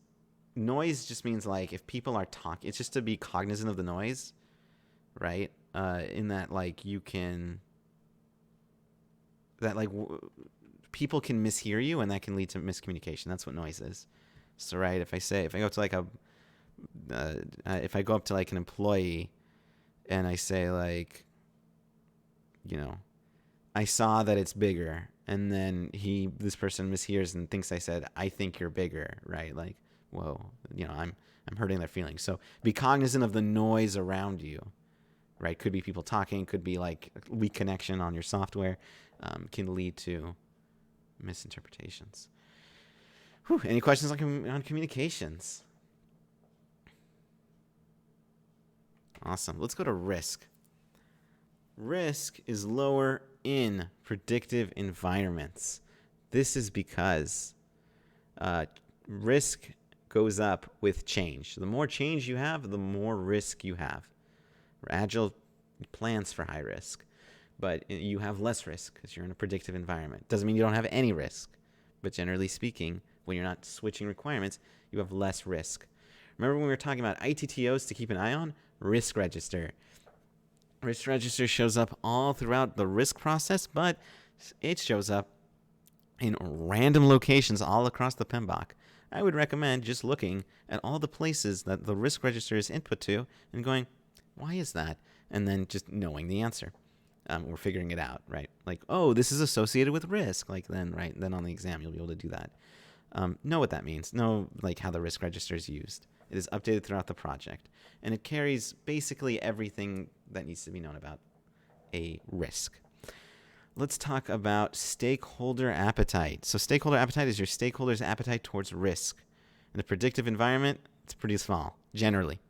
noise just means, like, if people are talking, it's just to be cognizant of the noise, right? In that, like, people can mishear you, and that can lead to miscommunication. That's what noise is. So, right, if I go to if I go up to, like, an employee and I say, like, I saw that it's bigger, and then this person mishears and thinks I said, I think you're bigger, right? Like, whoa, I'm hurting their feelings. So be cognizant of the noise around you, right? Could be people talking, could be like weak connection on your software, can lead to misinterpretations. Whew, any questions on communications? Awesome. Let's go to risk. Risk is lower in predictive environments. This is because risk goes up with change. The more change you have, the more risk you have. Agile plans for high risk, but you have less risk because you're in a predictive environment. Doesn't mean you don't have any risk, but generally speaking, when you're not switching requirements, you have less risk. Remember when we were talking about ITTOs to keep an eye on? Risk register. Risk register shows up all throughout the risk process, but it shows up in random locations all across the PMBOK. I would recommend just looking at all the places that the risk register is input to and going, why is that? And then just knowing the answer. Or figuring it out, right? Like, oh, this is associated with risk. Like, then on the exam, you'll be able to do that. Know what that means. Know, like, how the risk register is used. It is updated throughout the project. And it carries basically everything that needs to be known about a risk. Let's talk about stakeholder appetite. So stakeholder appetite is your stakeholder's appetite towards risk. In a predictive environment, it's pretty small, generally.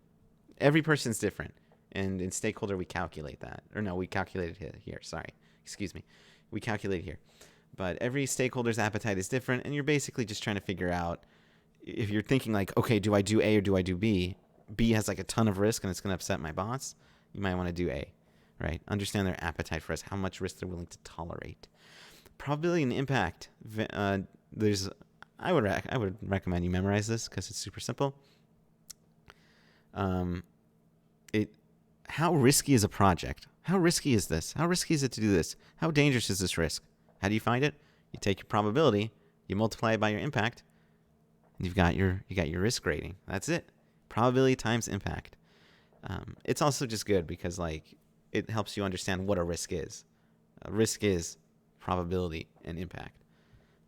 Every person's different. And in stakeholder, we calculate that. Or no, we calculate it here. Sorry. Excuse me. We calculate it here. But every stakeholder's appetite is different, and you're basically just trying to figure out if you're thinking like, okay, do I do A or do I do B? B has like a ton of risk and it's going to upset my boss. You might want to do A, right? Understand their appetite for risk, how much risk they're willing to tolerate. Probability and impact. I would recommend you memorize this because it's super simple. How risky is a project? How risky is this? How risky is it to do this? How dangerous is this risk? How do you find it? You take your probability, you multiply it by your impact, and you got your risk rating. That's it. Probability times impact. It's also just good because like it helps you understand what a risk is. A risk is probability and impact,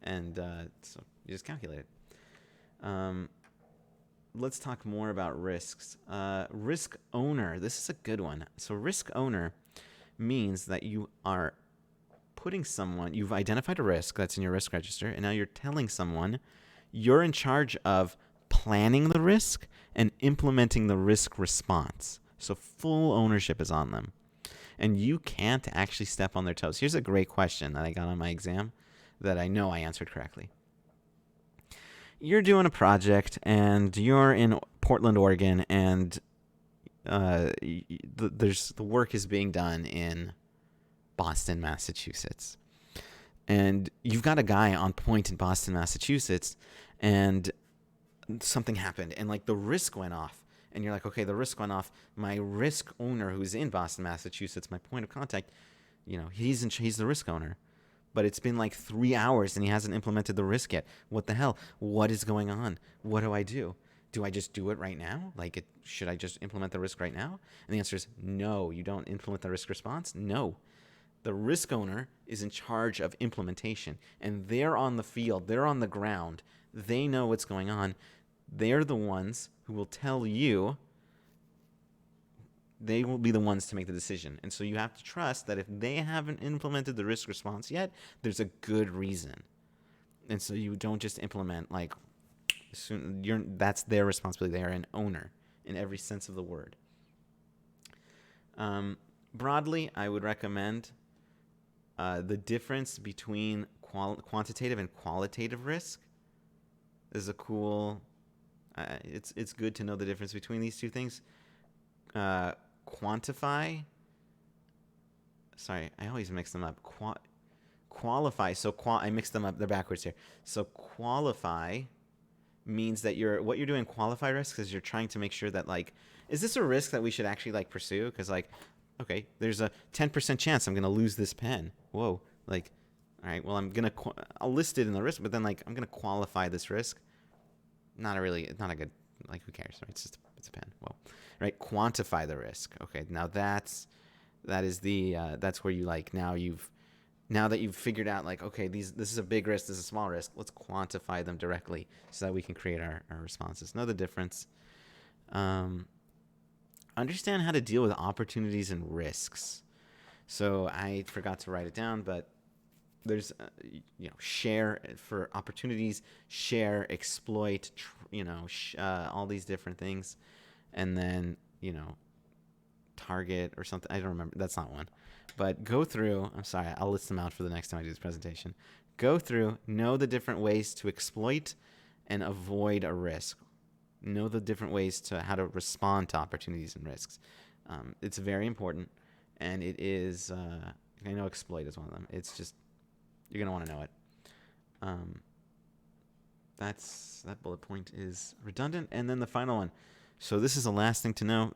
and so you just calculate it. Let's talk more about risks. Risk owner. This is a good one. So risk owner means that you are putting someone, you've identified a risk that's in your risk register, and now you're telling someone you're in charge of planning the risk and implementing the risk response. So full ownership is on them. And you can't actually step on their toes. Here's a great question that I got on my exam that I know I answered correctly. You're doing a project and you're in Portland, Oregon, and the work is being done in Boston, Massachusetts. And you've got a guy on point in Boston, Massachusetts, and something happened, and like the risk went off. And you're like, okay, the risk went off. My risk owner who's in Boston, Massachusetts, my point of contact, he's the risk owner. But it's been like 3 hours and he hasn't implemented the risk yet. What the hell? What is going on? What do I do? Do I just do it right now? Should I just implement the risk right now? And the answer is no. You don't implement the risk response? No. The risk owner is in charge of implementation, and they're on the field. They're on the ground. They know what's going on. They're the ones who will tell you They will be the ones to make the decision. And so you have to trust that if they haven't implemented the risk response yet, there's a good reason. And so you don't just implement like that's their responsibility. They are an owner in every sense of the word. Broadly, I would recommend the difference between quantitative and qualitative risk is a cool. It's good to know the difference between these two things. Quantify. Sorry, I always mix them up. Qualify. So I mixed them up. They're backwards here. So qualify means that what you're doing qualify risks is you're trying to make sure that like, is this a risk that we should actually like pursue? Because like, okay, there's a 10% chance I'm gonna lose this pen. Whoa, like, all right, well I'll list it in the risk, but then like I'm gonna qualify this risk. It's not a good, like, who cares, right? It's a pen. Whoa, right? Quantify the risk. Okay, now that's where you like now that you've figured out like, okay, this is a big risk, this is a small risk, let's quantify them directly so that we can create our responses. Know the difference. Understand how to deal with opportunities and risks. So I forgot to write it down, but there's, share for opportunities, share, exploit, all these different things. And then, target or something. I don't remember. That's not one. But go through, I'm sorry, I'll list them out for the next time I do this presentation. Go through, know the different ways to exploit and avoid a risk. Know the different ways to how to respond to opportunities and risks. It's very important, and it is, I know exploit is one of them. It's just, you're going to want to know it. That bullet point is redundant. And then the final one. So this is the last thing to know.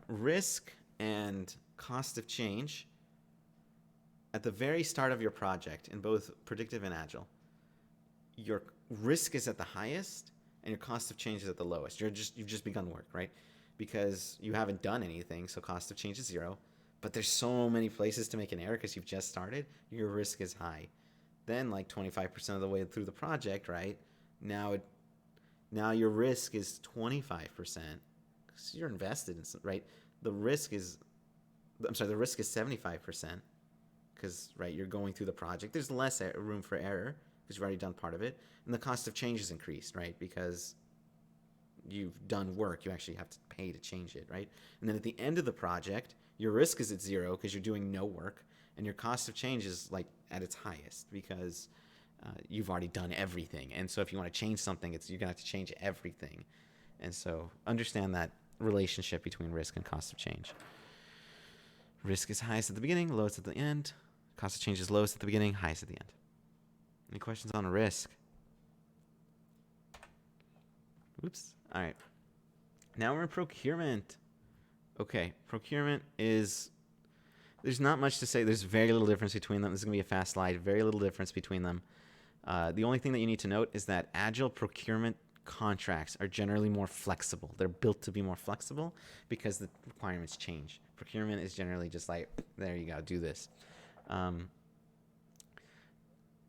Risk and cost of change at the very start of your project in both predictive and agile. Your risk is at the highest and your cost of change is at the lowest. You've just begun work, right? Because you haven't done anything, so cost of change is 0. But there's so many places to make an error because you've just started. Your risk is high. Then, like 25% of the way through the project, right? Now your risk is 25% because you're invested in, right? The risk is 75% because, right, you're going through the project. There's less room for error because you've already done part of it. And the cost of change is increased, right? Because you've done work. You actually have to pay to change it, right? And then at the end of the project, your risk is at 0 because you're doing no work. And your cost of change is like at its highest because you've already done everything. And so if you want to change something, you're going to have to change everything. And so understand that relationship between risk and cost of change. Risk is highest at the beginning, lowest at the end. Cost of change is lowest at the beginning, highest at the end. Any questions on risk? Oops. All right. Now we're in procurement. Okay, procurement is, there's not much to say. There's very little difference between them. This is going to be a fast slide. Very little difference between them. The only thing that you need to note is that agile procurement contracts are generally more flexible. They're built to be more flexible because the requirements change. Procurement is generally just like, there you go, do this.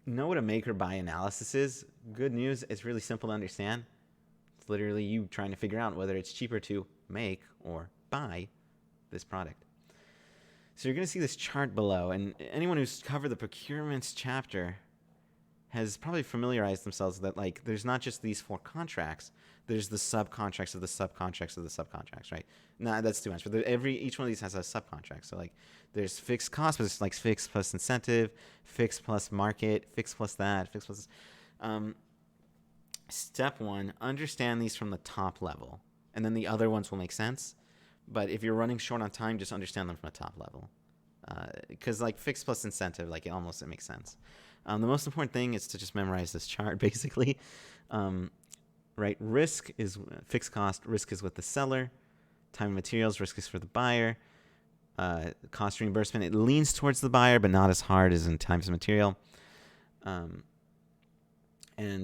Know what a make or buy analysis is. Good news, it's really simple to understand. It's literally you trying to figure out whether it's cheaper to make or buy this product. So you're going to see this chart below, and anyone who's covered the procurements chapter has probably familiarized themselves that, like, there's not just these 4 contracts. There's the subcontracts of the subcontracts of the subcontracts, right? Nah, that's too much. But each one of these has a subcontract. So, like, there's fixed cost, but it's like fixed plus incentive, fixed plus market, fixed plus that, fixed plus. Step 1, understand these from the top level, and then the other ones will make sense. But if you're running short on time, just understand them from the top level. Because, like, fixed plus incentive, like, it makes sense. The most important thing is to just memorize this chart, basically. Right? Risk is fixed cost. Risk is with the seller. Time and materials. Risk is for the buyer. Cost reimbursement. It leans towards the buyer, but not as hard as in time and material. And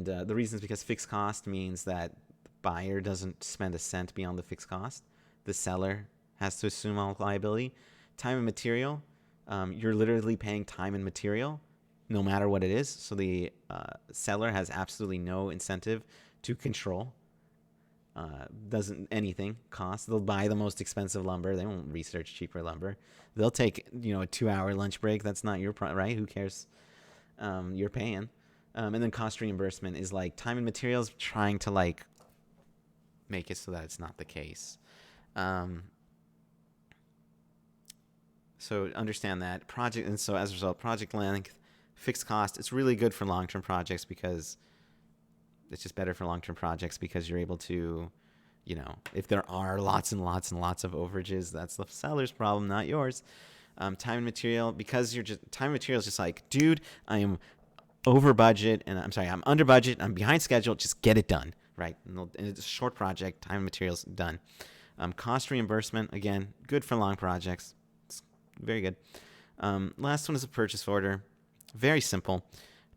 the reason is because fixed cost means that the buyer doesn't spend a cent beyond the fixed cost. The seller has to assume all liability. Time and material. You're literally paying time and material, no matter what it is. So the seller has absolutely no incentive to control. doesn't anything cost. They'll buy the most expensive lumber. They won't research cheaper lumber. They'll take a 2-hour lunch break. That's not your right. Who cares? You're paying. And then cost reimbursement is like time and materials, trying to like make it so that it's not the case. So understand that project, and so as a result, project length, fixed cost. It's really good for long-term projects because it's just better for long-term projects because you're able to, if there are lots and lots and lots of overages, that's the seller's problem, not yours. Time and material, because time and material is just like, dude, I am over budget, and I'm under budget, I'm behind schedule, just get it done, right? And it's a short project, time and materials done. Cost reimbursement, again, good for long projects. It's very good. Last one is a purchase order. Very simple.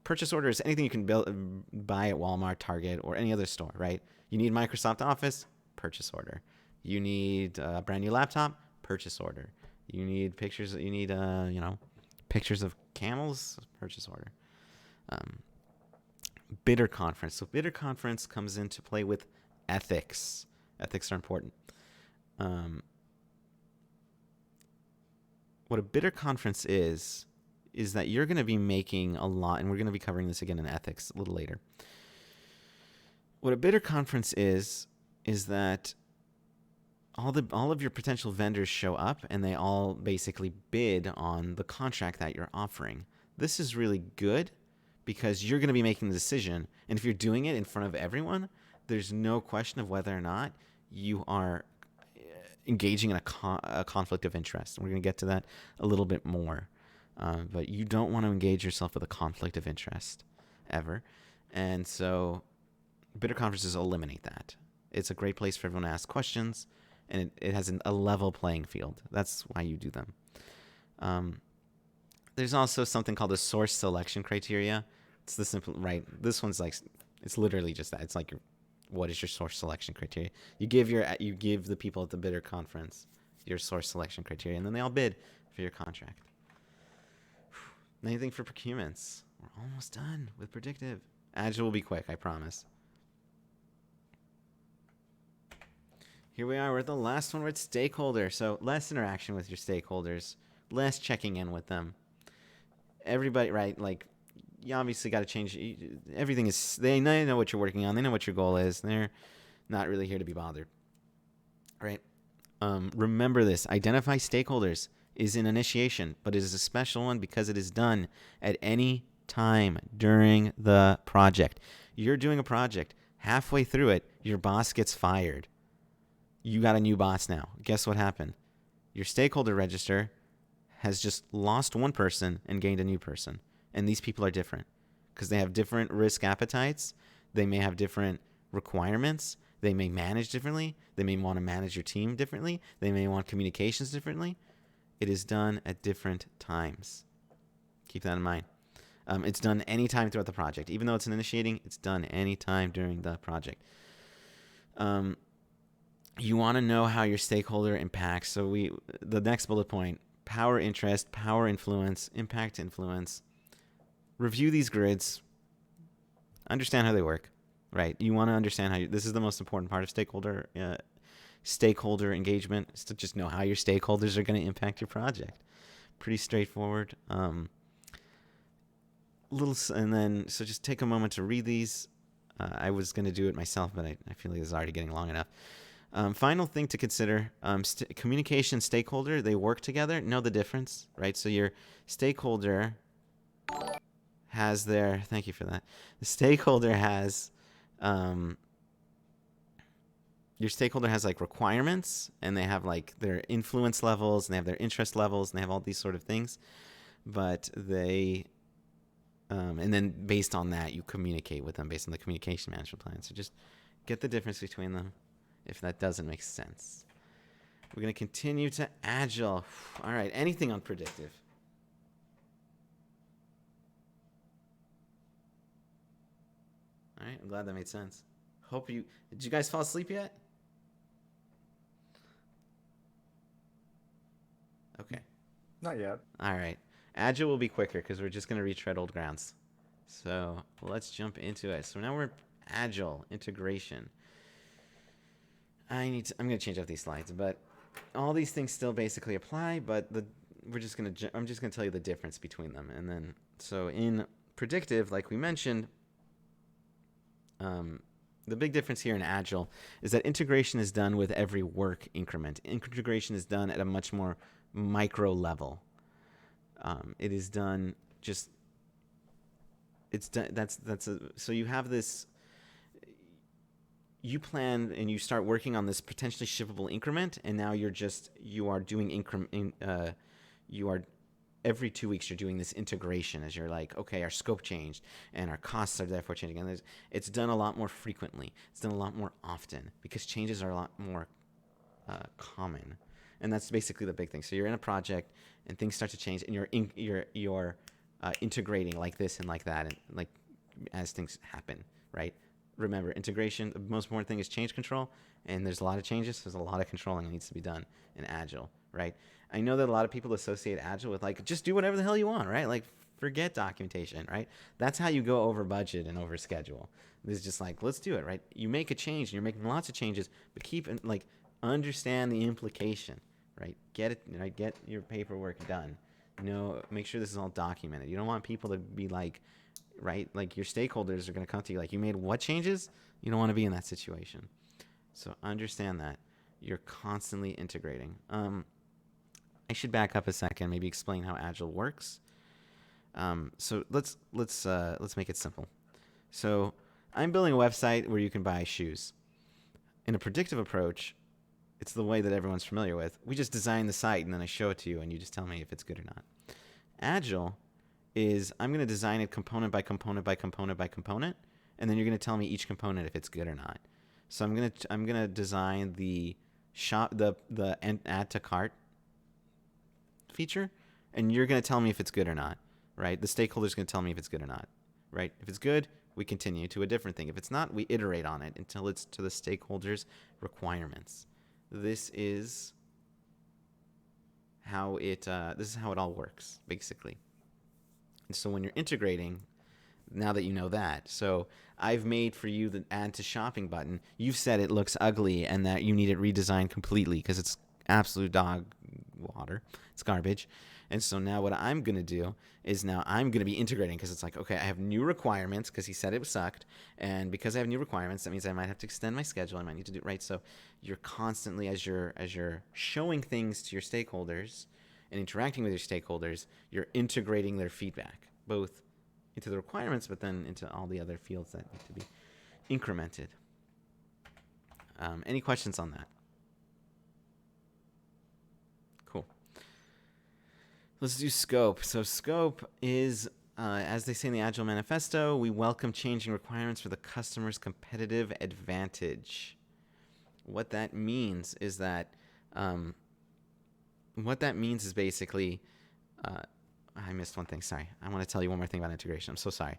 Purchase order is anything you can buy at Walmart, Target, or any other store, right? You need Microsoft Office, purchase order. You need a brand new laptop, purchase order. You need pictures. You need pictures of camels, purchase order. Bidder conference. So bidder conference comes into play with ethics. Ethics are important. What a bidder conference is that you're going to be making a lot, and we're going to be covering this again in ethics a little later. What a bidder conference is that all of your potential vendors show up and they all basically bid on the contract that you're offering. This is really good because you're going to be making the decision, and if you're doing it in front of everyone, there's no question of whether or not you are engaging in a conflict of interest. And we're going to get to that a little bit more. But you don't want to engage yourself with a conflict of interest ever. And so bidder conferences eliminate that. It's a great place for everyone to ask questions, and it has a level playing field. That's why you do them. There's also something called a source selection criteria. It's the simple, right? This one's like, it's literally just that. It's like, what is your source selection criteria? You give the people at the bidder conference your source selection criteria, and then they all bid for your contract. Anything for procurements? We're almost done with predictive. Agile will be quick, I promise. Here we are. We're at the last one. We're at stakeholder. So less interaction with your stakeholders, less checking in with them. Everybody, right? Like, you obviously got to change. Everything is. They know what you're working on. They know what your goal is. They're not really here to be bothered, right? Remember this. Identify stakeholders is an initiation, but it is a special one because it is done at any time during the project. You're doing a project. Halfway through it, your boss gets fired. You got a new boss now. Guess what happened? Your stakeholder register has just lost one person and gained a new person. And these people are different because they have different risk appetites. They may have different requirements. They may manage differently. They may want to manage your team differently. They may want communications differently. It is done at different times. Keep that in mind. It's done anytime throughout the project. Even though it's an initiating, it's done anytime during the project. You want to know how your stakeholder impacts. So the next bullet point, power interest, power influence, impact influence. Review these grids. Understand how they work, right? You want to understand how this is the most important part of stakeholder engagement, is to just know how your stakeholders are going to impact your project. Pretty straightforward. And then just take a moment to read these. I was going to do it myself, but I feel like this is already getting long enough. Final thing to consider, communication, stakeholder, they work together. Know the difference, right? So your stakeholder has thank you for that. The stakeholder has, your stakeholder has like requirements, and they have like their influence levels, and they have their interest levels, and they have all these sort of things. But they, and then based on that, you communicate with them based on the communication management plan. So just get the difference between them if that doesn't make sense. We're going to continue to Agile. All right, anything on predictive? All right, I'm glad that made sense. Did you guys fall asleep yet? Okay. Not yet. All right. Agile will be quicker because we're just going to retread old grounds. So let's jump into it. So now we're Agile integration. I'm going to change up these slides, but all these things still basically apply, but I'm just going to tell you the difference between them. And then, so in predictive, like we mentioned, the big difference here in Agile is that integration is done with every work increment. Integration is done at a much more micro level. It is done just, it's done, so you have this, you plan and you start working on this potentially shippable increment, and now you are doing every 2 weeks you're doing this integration as you're like, okay, our scope changed and our costs are therefore changing. And it's done a lot more frequently. It's done a lot more often because changes are a lot more common. And that's basically the big thing. So you're in a project and things start to change, and you're integrating like this and like that, and like as things happen, right? Remember, integration, the most important thing is change control, and there's a lot of changes. There's a lot of controlling that needs to be done in Agile, right? I know that a lot of people associate Agile with like, just do whatever the hell you want, right? Like, forget documentation, right? That's how you go over budget and over schedule. It's just like, let's do it, right? You make a change, and you're making lots of changes, but understand the implication, right? Get it, right? Get your paperwork done. Make sure this is all documented. You don't want people to be like, right? Like, your stakeholders are going to come to you like, you made what changes? You don't want to be in that situation. So understand that you're constantly integrating. I should back up a second, maybe explain how Agile works. So let's make it simple. So I'm building a website where you can buy shoes. In a predictive approach, it's the way that everyone's familiar with. We just design the site and then I show it to you and you just tell me if it's good or not. Agile is I'm going to design it component by component by component by component, and then you're going to tell me each component if it's good or not. So I'm going to design the add to cart feature, and you're going to tell me if it's good or not, right? The stakeholder's going to tell me if it's good or not, right? If it's good, we continue to a different thing. If it's not, we iterate on it until it's to the stakeholder's requirements. This is how it all works, basically. And so when you're integrating, now that you know that, so I've made for you the add to shopping button. You've said it looks ugly and that you need it redesigned completely because it's absolute dog water. It's garbage. And so now what I'm going to do is now I'm going to be integrating because it's like, okay, I have new requirements because he said it sucked. And because I have new requirements, that means I might have to extend my schedule. I might need to do it right. So you're constantly, as you're showing things to your stakeholders and interacting with your stakeholders, you're integrating their feedback, both into the requirements, but then into all the other fields that need to be incremented. Any questions on that? Cool. Let's do scope. So scope is, as they say in the Agile Manifesto, we welcome changing requirements for the customer's competitive advantage. What that means is that, basically, I missed one thing. Sorry. I want to tell you one more thing about integration. I'm so sorry.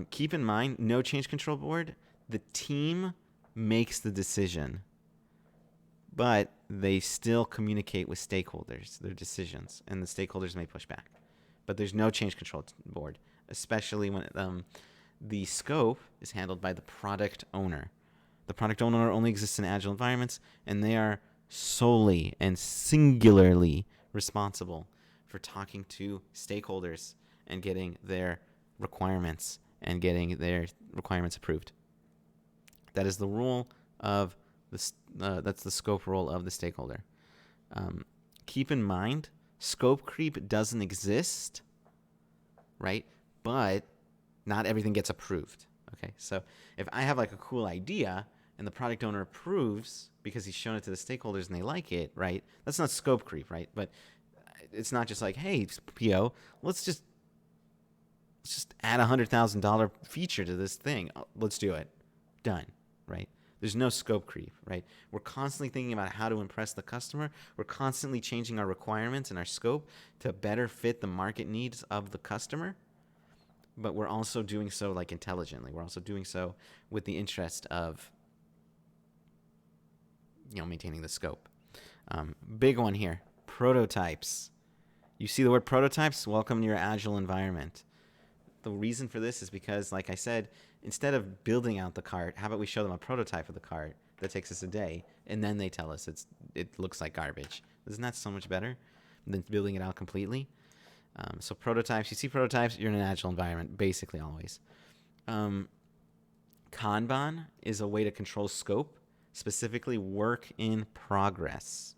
Keep in mind, no change control board. The team makes the decision, but they still communicate with stakeholders, their decisions, and the stakeholders may push back. But there's no change control board, especially when the scope is handled by the product owner. The product owner only exists in Agile environments, and they are solely and singularly responsible for talking to stakeholders and getting their requirements approved. That is the role of that's the scope role of the stakeholder. Keep in mind, scope creep doesn't exist, right? But not everything gets approved. Okay, so if I have like a cool idea and the product owner approves because he's shown it to the stakeholders and they like it, right? That's not scope creep, right? But it's not just like, hey, PO, let's just add $100,000 feature to this thing. Let's do it. Done, right? There's no scope creep, right? We're constantly thinking about how to impress the customer. We're constantly changing our requirements and our scope to better fit the market needs of the customer. But we're also doing so like intelligently. We're also doing so with the interest of, maintaining the scope. Big one here, prototypes. You see the word prototypes? Welcome to your Agile environment. The reason for this is because, like I said, instead of building out the cart, how about we show them a prototype of the cart that takes us a day, and then they tell us it looks like garbage. Isn't that so much better than building it out completely? So prototypes, you see prototypes, you're in an agile environment, basically always. Kanban is a way to control scope, specifically work in progress.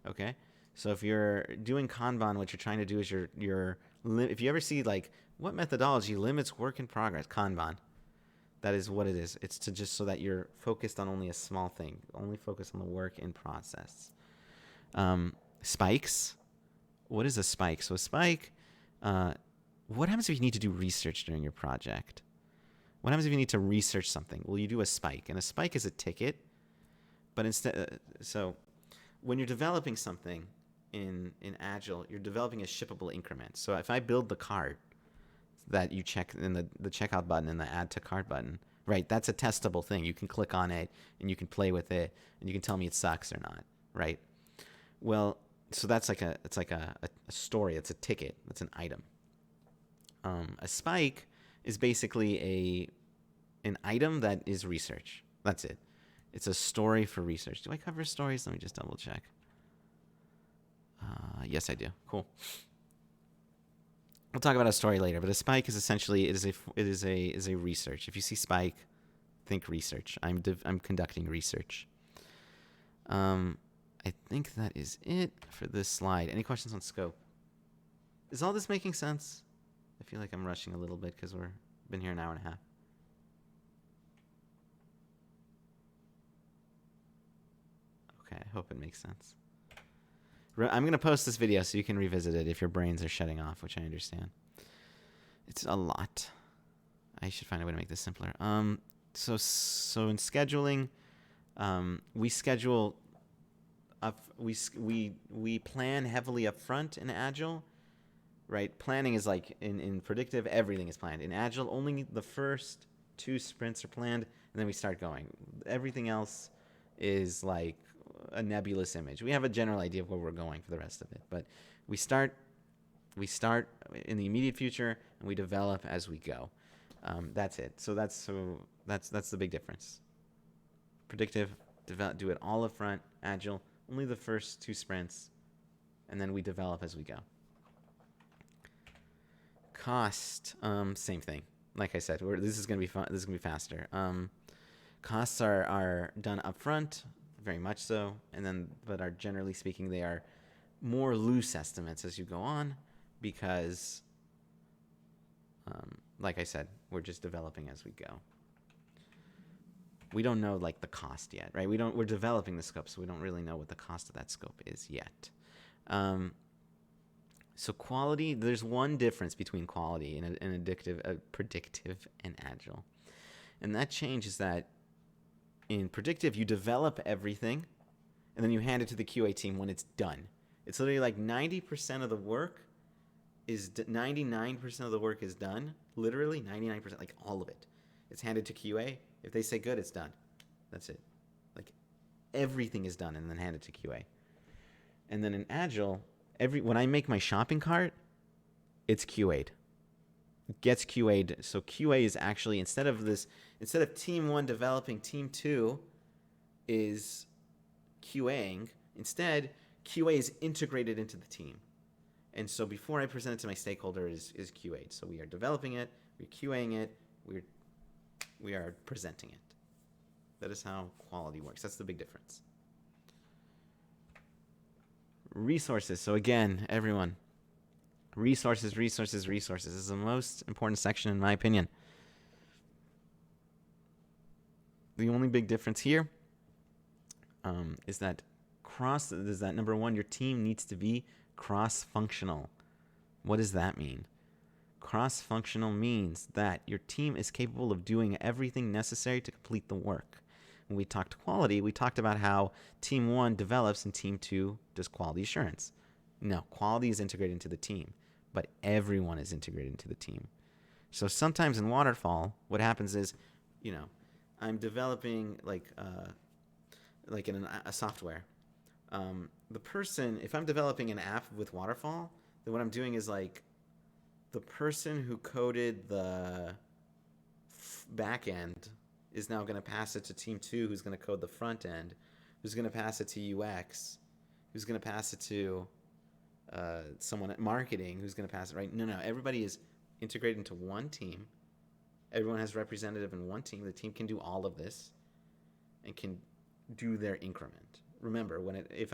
Okay? So if you're doing Kanban, what you're trying to do is if you ever see like what methodology limits work in progress, Kanban, that is what it is. It's to just so that you're focused on only a small thing, only focus on the work in process. Spikes. What is a spike? So a spike, what happens if you need to do research during your project? What happens if you need to research something? Well, you do a spike, and a spike is a ticket. But instead, so when you're developing something in Agile, you're developing a shippable increment. So if I build the card that you check in the checkout button and the add to cart button, right? That's a testable thing. You can click on it and you can play with it and you can tell me it sucks or not, right? Well, so that's like a story. It's a ticket. It's an item. A spike is basically an item that is research. That's it. It's a story for research. Do I cover stories? Let me just double check. Yes, I do. Cool. We'll talk about a story later, but a spike is essentially it is a research. If you see spike, think research. I'm conducting research. I think that is it for this slide. Any questions on scope? Is all this making sense? I feel like I'm rushing a little bit because we've been here an hour and a half. Okay, I hope it makes sense. I'm going to post this video so you can revisit it if your brains are shutting off, which I understand. It's a lot. I should find a way to make this simpler. So in scheduling, we schedule we plan heavily up front in Agile, right? Planning is like in predictive, everything is planned. In Agile, only the first 2 sprints are planned, and then we start going. Everything else is like a nebulous image. We have a general idea of where we're going for the rest of it, but we start in the immediate future and we develop as we go. That's it. So that's the big difference. Predictive, do it all up front. Agile, only the first 2 sprints, and then we develop as we go. Cost, same thing. Like I said, this is gonna be fun. This is gonna be faster. Costs are done up front, very much so, but are generally speaking, they are more loose estimates as you go on, because, like I said, we're just developing as we go. We don't know like the cost yet, right? We're developing the scope, so we don't really know what the cost of that scope is yet. So quality, there's one difference between quality and predictive and agile. And that change is that in predictive, you develop everything and then you hand it to the QA team when it's done. It's literally like 99% of the work is done. Literally 99%, like all of it. It's handed to QA. If they say good, it's done. That's it. Like everything is done and then handed to QA. And then in Agile, when I make my shopping cart, it's QA'd. It gets QA'd. So QA is actually, instead of team 1 developing, team 2 is QAing. Instead, QA is integrated into the team. And so before I present it to my stakeholder is QA'd. So we are developing it, we're QAing it, we are presenting it. That is how quality works. That's the big difference. Resources. So again, everyone, resources. This is the most important section in my opinion. The only big difference here is that number 1, your team needs to be cross-functional. What does that mean? Cross-functional means that your team is capable of doing everything necessary to complete the work. When we talked quality, we talked about how team 1 develops and team 2 does quality assurance. No, quality is integrated into the team, but everyone is integrated into the team. So sometimes in waterfall, what happens is, I'm developing like in a software. The person, if I'm developing an app with waterfall, then what I'm doing is like the person who coded the back end is now going to pass it to team 2, who's going to code the front end, who's going to pass it to UX, who's going to pass it to someone at marketing, who's going to pass it, right? No, everybody is integrated into one team. Everyone has representative in one team. The team can do all of this and can do their increment. Remember, if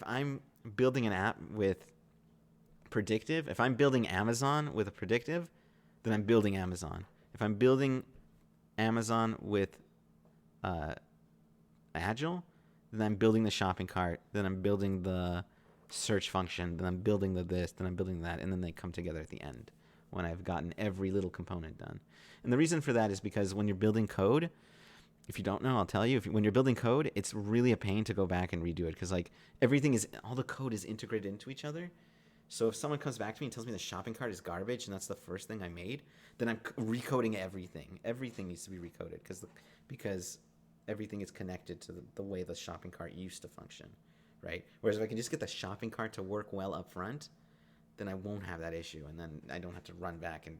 I'm building an app with predictive, if I'm building Amazon with a predictive, then I'm building Amazon. If I'm building Amazon with Agile, then I'm building the shopping cart, then I'm building the search function, then I'm building the this, then I'm building that, and then they come together at the end when I've gotten every little component done. And the reason for that is because when you're building code, if you don't know, I'll tell you, when you're building code, it's really a pain to go back and redo it because like all the code is integrated into each other. So if someone comes back to me and tells me the shopping cart is garbage and that's the first thing I made, then I'm recoding everything. Everything needs to be recoded because everything is connected to the way the shopping cart used to function, right? Whereas if I can just get the shopping cart to work well up front, then I won't have that issue, and then I don't have to run back and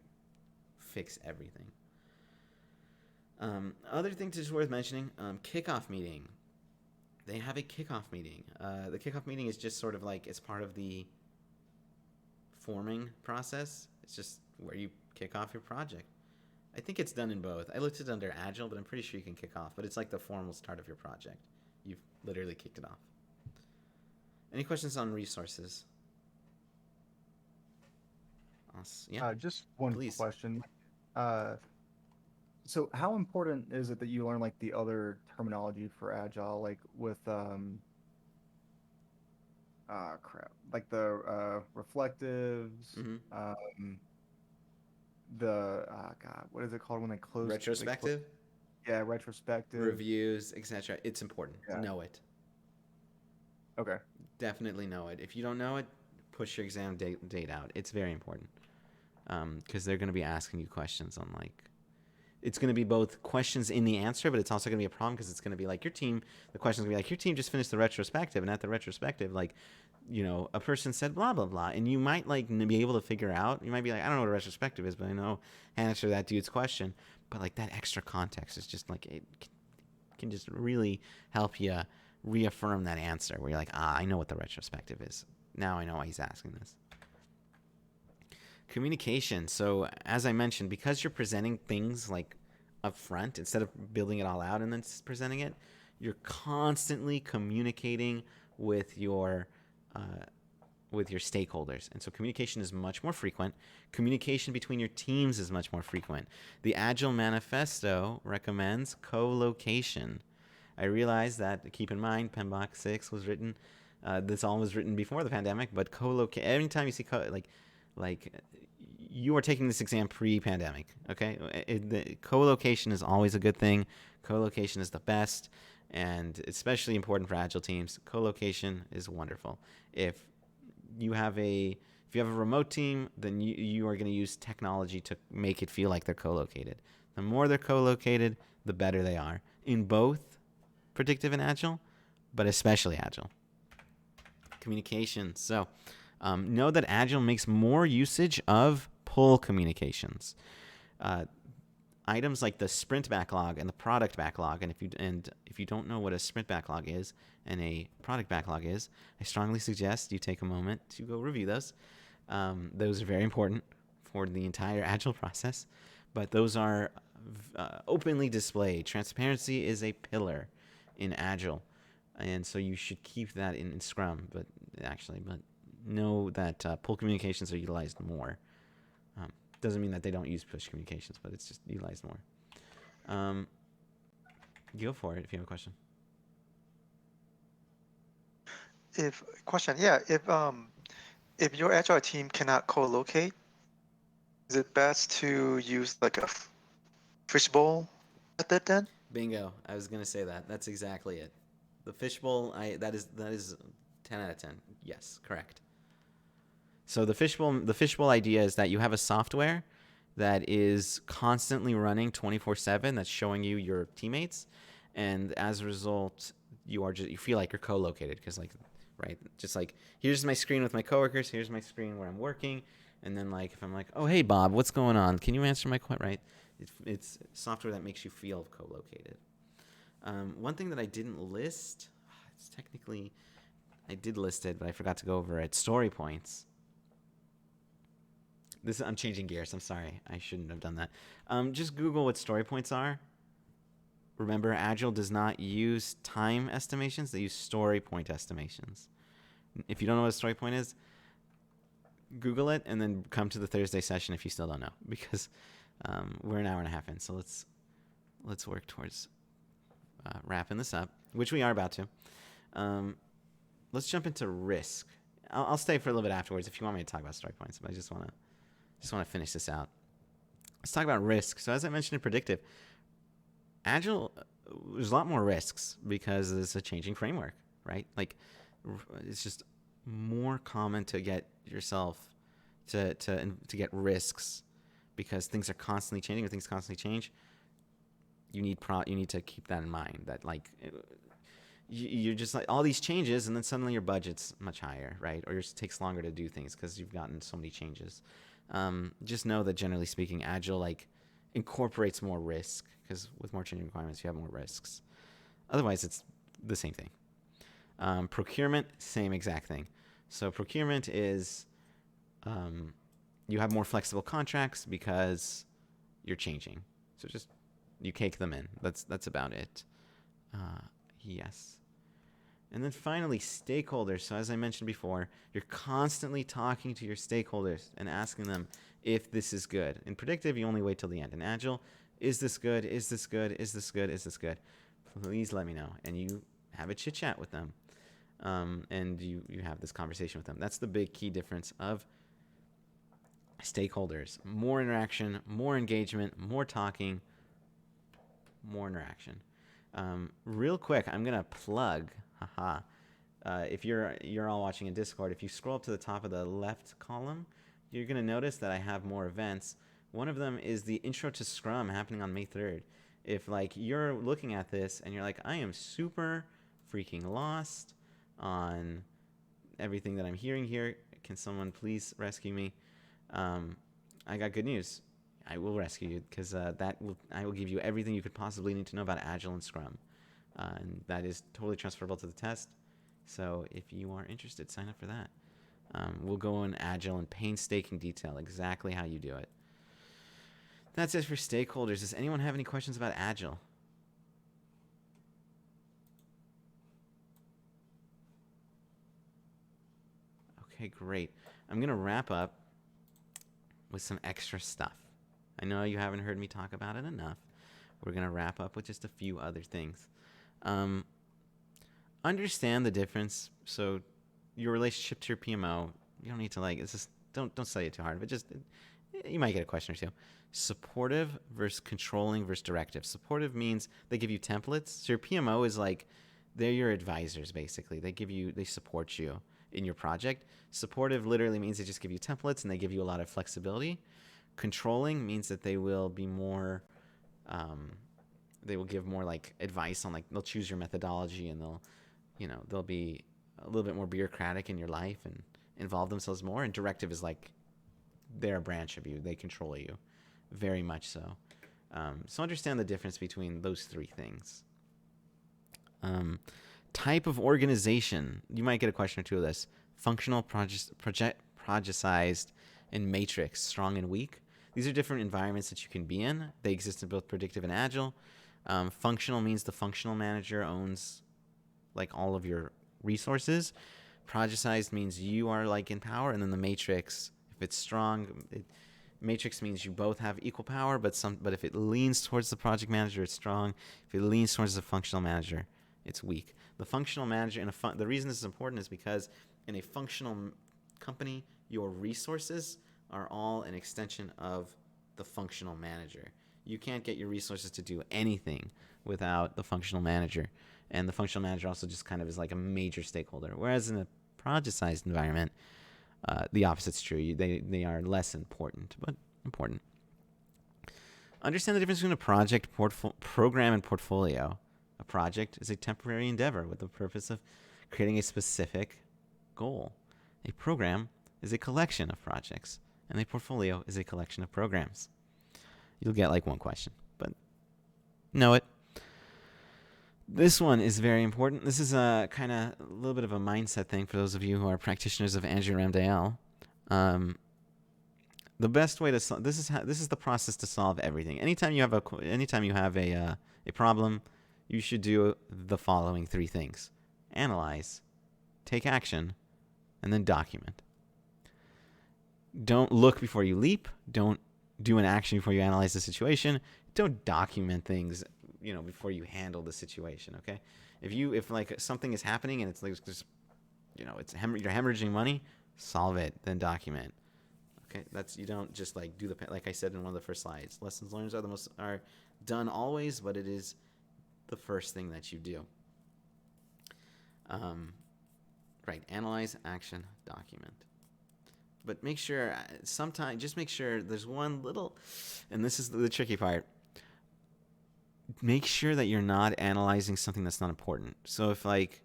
fix everything. Other things just worth mentioning, kickoff meeting. They have a kickoff meeting. The kickoff meeting is just sort of like it's part of the forming process. It's just where you kick off your project. I think it's done in both. I looked at it under Agile, but I'm pretty sure you can kick off. But it's like the formal start of your project. You've literally kicked it off. Any questions on resources? Yeah. Just one Please. question. So how important is it that you learn like the other terminology for Agile, like with like the reflectives, the God, what is it called when they close? Retrospective? Yeah, retrospective. Reviews, etc. It's important. Yeah. Know it. Okay. Definitely know it. If you don't know it, push your exam date out. It's very important because they're going to be asking you questions on like, it's going to be both questions in the answer, but it's also going to be a problem because it's going to be like the question's going to be like, your team just finished the retrospective, and at the retrospective, like, you know, a person said blah, blah, blah, and you might like be able to figure out, you might be like, I don't know what a retrospective is, but I know how to answer that dude's question. But like that extra context is just like, it can just really help you reaffirm that answer where you're like, I know what the retrospective is. Now I know why he's asking this. Communication. So as I mentioned, because you're presenting things like up front instead of building it all out and then presenting it, you're constantly communicating with your stakeholders. And so communication is much more frequent. Communication between your teams is much more frequent. The Agile Manifesto recommends co-location. I realize that, keep in mind, PMBOK 6 was written, this all was written before the pandemic, but every time you see like you are taking this exam pre-pandemic, okay? The co-location is always a good thing. Co-location is the best, and especially important for Agile teams. Co-location is wonderful. If you have a remote team, then you are going to use technology to make it feel like they're co-located. The more they're co-located, the better they are in both predictive and Agile, but especially Agile. Communication. So know that Agile makes more usage of pull communications. Items like the sprint backlog and the product backlog, and if you don't know what a sprint backlog is and a product backlog is, I strongly suggest you take a moment to go review those. Those are very important for the entire Agile process, but those are openly displayed. Transparency is a pillar in Agile, and so you should keep that in Scrum, but know that pull communications are utilized more. Doesn't mean that they don't use push communications, but it's just utilized more. Go for it if you have a question. If your Agile team cannot co-locate, is it best to use like a fishbowl method then? Bingo. I was gonna say that. That's exactly it. The fishbowl. That is 10 out of 10. Yes, correct. So the fishbowl idea is that you have a software that is constantly running 24/7 that's showing you your teammates, and as a result, you feel like you're co-located because just like here's my screen with my coworkers, here's my screen where I'm working, and then like if I'm like, oh hey Bob, what's going on? Can you answer my question? Right? It's software that makes you feel co-located. One thing that I didn't list, it's technically, I did list it, but I forgot to go over it. Story points. I'm changing gears. I'm sorry. I shouldn't have done that. Just Google what story points are. Remember, Agile does not use time estimations. They use story point estimations. If you don't know what a story point is, Google it and then come to the Thursday session if you still don't know, because we're an hour and a half in. So let's work towards wrapping this up, which we are about to. Let's jump into risk. I'll stay for a little bit afterwards if you want me to talk about story points, but I just want to finish this out. Let's talk about risk. So as I mentioned in predictive, Agile, there's a lot more risks because it's a changing framework, right? Like, it's just more common to get yourself to get risks because things are constantly changing. When things constantly change, you need to keep that in mind. That like you're just like all these changes, and then suddenly your budget's much higher, right? Or it takes longer to do things because you've gotten so many changes. Just know that generally speaking, Agile like incorporates more risk because with more changing requirements, you have more risks. Otherwise, it's the same thing. Procurement, same exact thing. So procurement is you have more flexible contracts because you're changing. So just you cake them in. That's about it. Yes. And then finally, stakeholders. So as I mentioned before, you're constantly talking to your stakeholders and asking them if this is good. In predictive, you only wait till the end. In Agile, is this good? Is this good? Is this good? Is this good? Please let me know. And you have a chit chat with them. And you have this conversation with them. That's the big key difference of stakeholders. More interaction, more engagement, more talking, more interaction. Real quick, I'm going to plug, if you're all watching in Discord, if you scroll up to the top of the left column, you're going to notice that I have more events. One of them is the Intro to Scrum happening on May 3rd. If like you're looking at this and you're like, I am super freaking lost on everything that I'm hearing here, can someone please rescue me? I got good news. I will rescue you because I will give you everything you could possibly need to know about Agile and Scrum. And that is totally transferable to the test. So if you are interested, sign up for that. We'll go in Agile in painstaking detail, exactly how you do it. That's it for stakeholders. Does anyone have any questions about Agile? Okay, great. I'm going to wrap up with some extra stuff. I know you haven't heard me talk about it enough. We're going to wrap up with just a few other things. Understand the difference. So your relationship to your PMO, you don't need to like, it's just, don't study it too hard, but just, you might get a question or two. Supportive versus controlling versus directive. Supportive means they give you templates. So your PMO is like, they're your advisors, basically. They support you in your project. Supportive literally means they just give you templates and they give you a lot of flexibility. Controlling means that they will be more, they will give more like advice on like, they'll choose your methodology and they'll be a little bit more bureaucratic in your life and involve themselves more. And directive is like, they're a branch of you. They control you very much so. So understand the difference between those three things. Type of organization. You might get a question or two of this. Functional, projectized, and matrix, strong and weak. These are different environments that you can be in. They exist in both predictive and agile. Functional means the functional manager owns like all of your resources. Projectized means you are like in power, and then the matrix, if it's strong, matrix means you both have equal power, but if it leans towards the project manager, it's strong. If it leans towards the functional manager, it's weak. The functional manager, the reason this is important is because in a functional company, your resources are all an extension of the functional manager. You can't get your resources to do anything without the functional manager. And the functional manager also just kind of is like a major stakeholder. Whereas in a project-sized environment, the opposite's true. They are less important, but important. Understand the difference between a project, program, and portfolio. A project is a temporary endeavor with the purpose of creating a specific goal. A program is a collection of projects, and a portfolio is a collection of programs. You'll get like one question, but know it. This one is very important. This is a kind of a little bit of a mindset thing for those of you who are practitioners of Andrew Ramdale. The best way to this is the process to solve everything. Anytime you have a problem, you should do the following 3 things: analyze, take action, and then document. Don't look before you leap. Don't do an action before you analyze the situation. Don't document things, before you handle the situation. Okay, if like something is happening and it's like just, you're hemorrhaging money, solve it, then document. Okay, you don't just like do like I said in one of the first slides. Lessons learned are done always, but it is the first thing that you do. Right, analyze, action, document. But make sure just make sure there's one little, and this is the tricky part. Make sure that you're not analyzing something that's not important. So if like,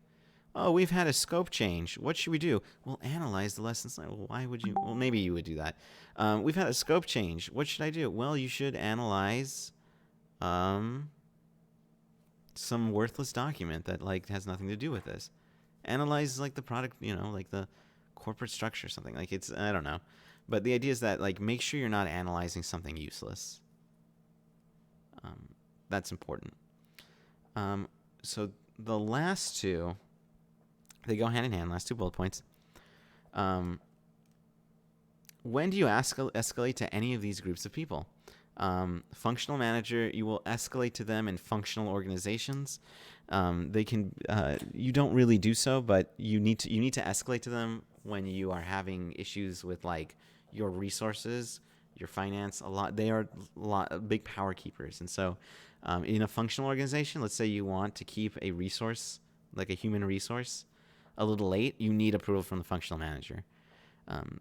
oh, we've had a scope change, what should we do? Well, analyze the lessons learned. Well, why would you? Well, maybe you would do that. We've had a scope change. What should I do? Well, you should analyze some worthless document that like has nothing to do with this. Analyze like the product, like the corporate structure or something. Like I don't know. But the idea is that like make sure you're not analyzing something useless. That's important. So the last 2, they go hand in hand, last 2 bullet points. When do you escalate to any of these groups of people? Functional manager, you will escalate to them in functional organizations. They can, you don't really do so, but you need to escalate to them when you are having issues with like your resources, your finance. They are big power keepers. And so in a functional organization, let's say you want to keep a resource, like a human resource, a little late, you need approval from the functional manager.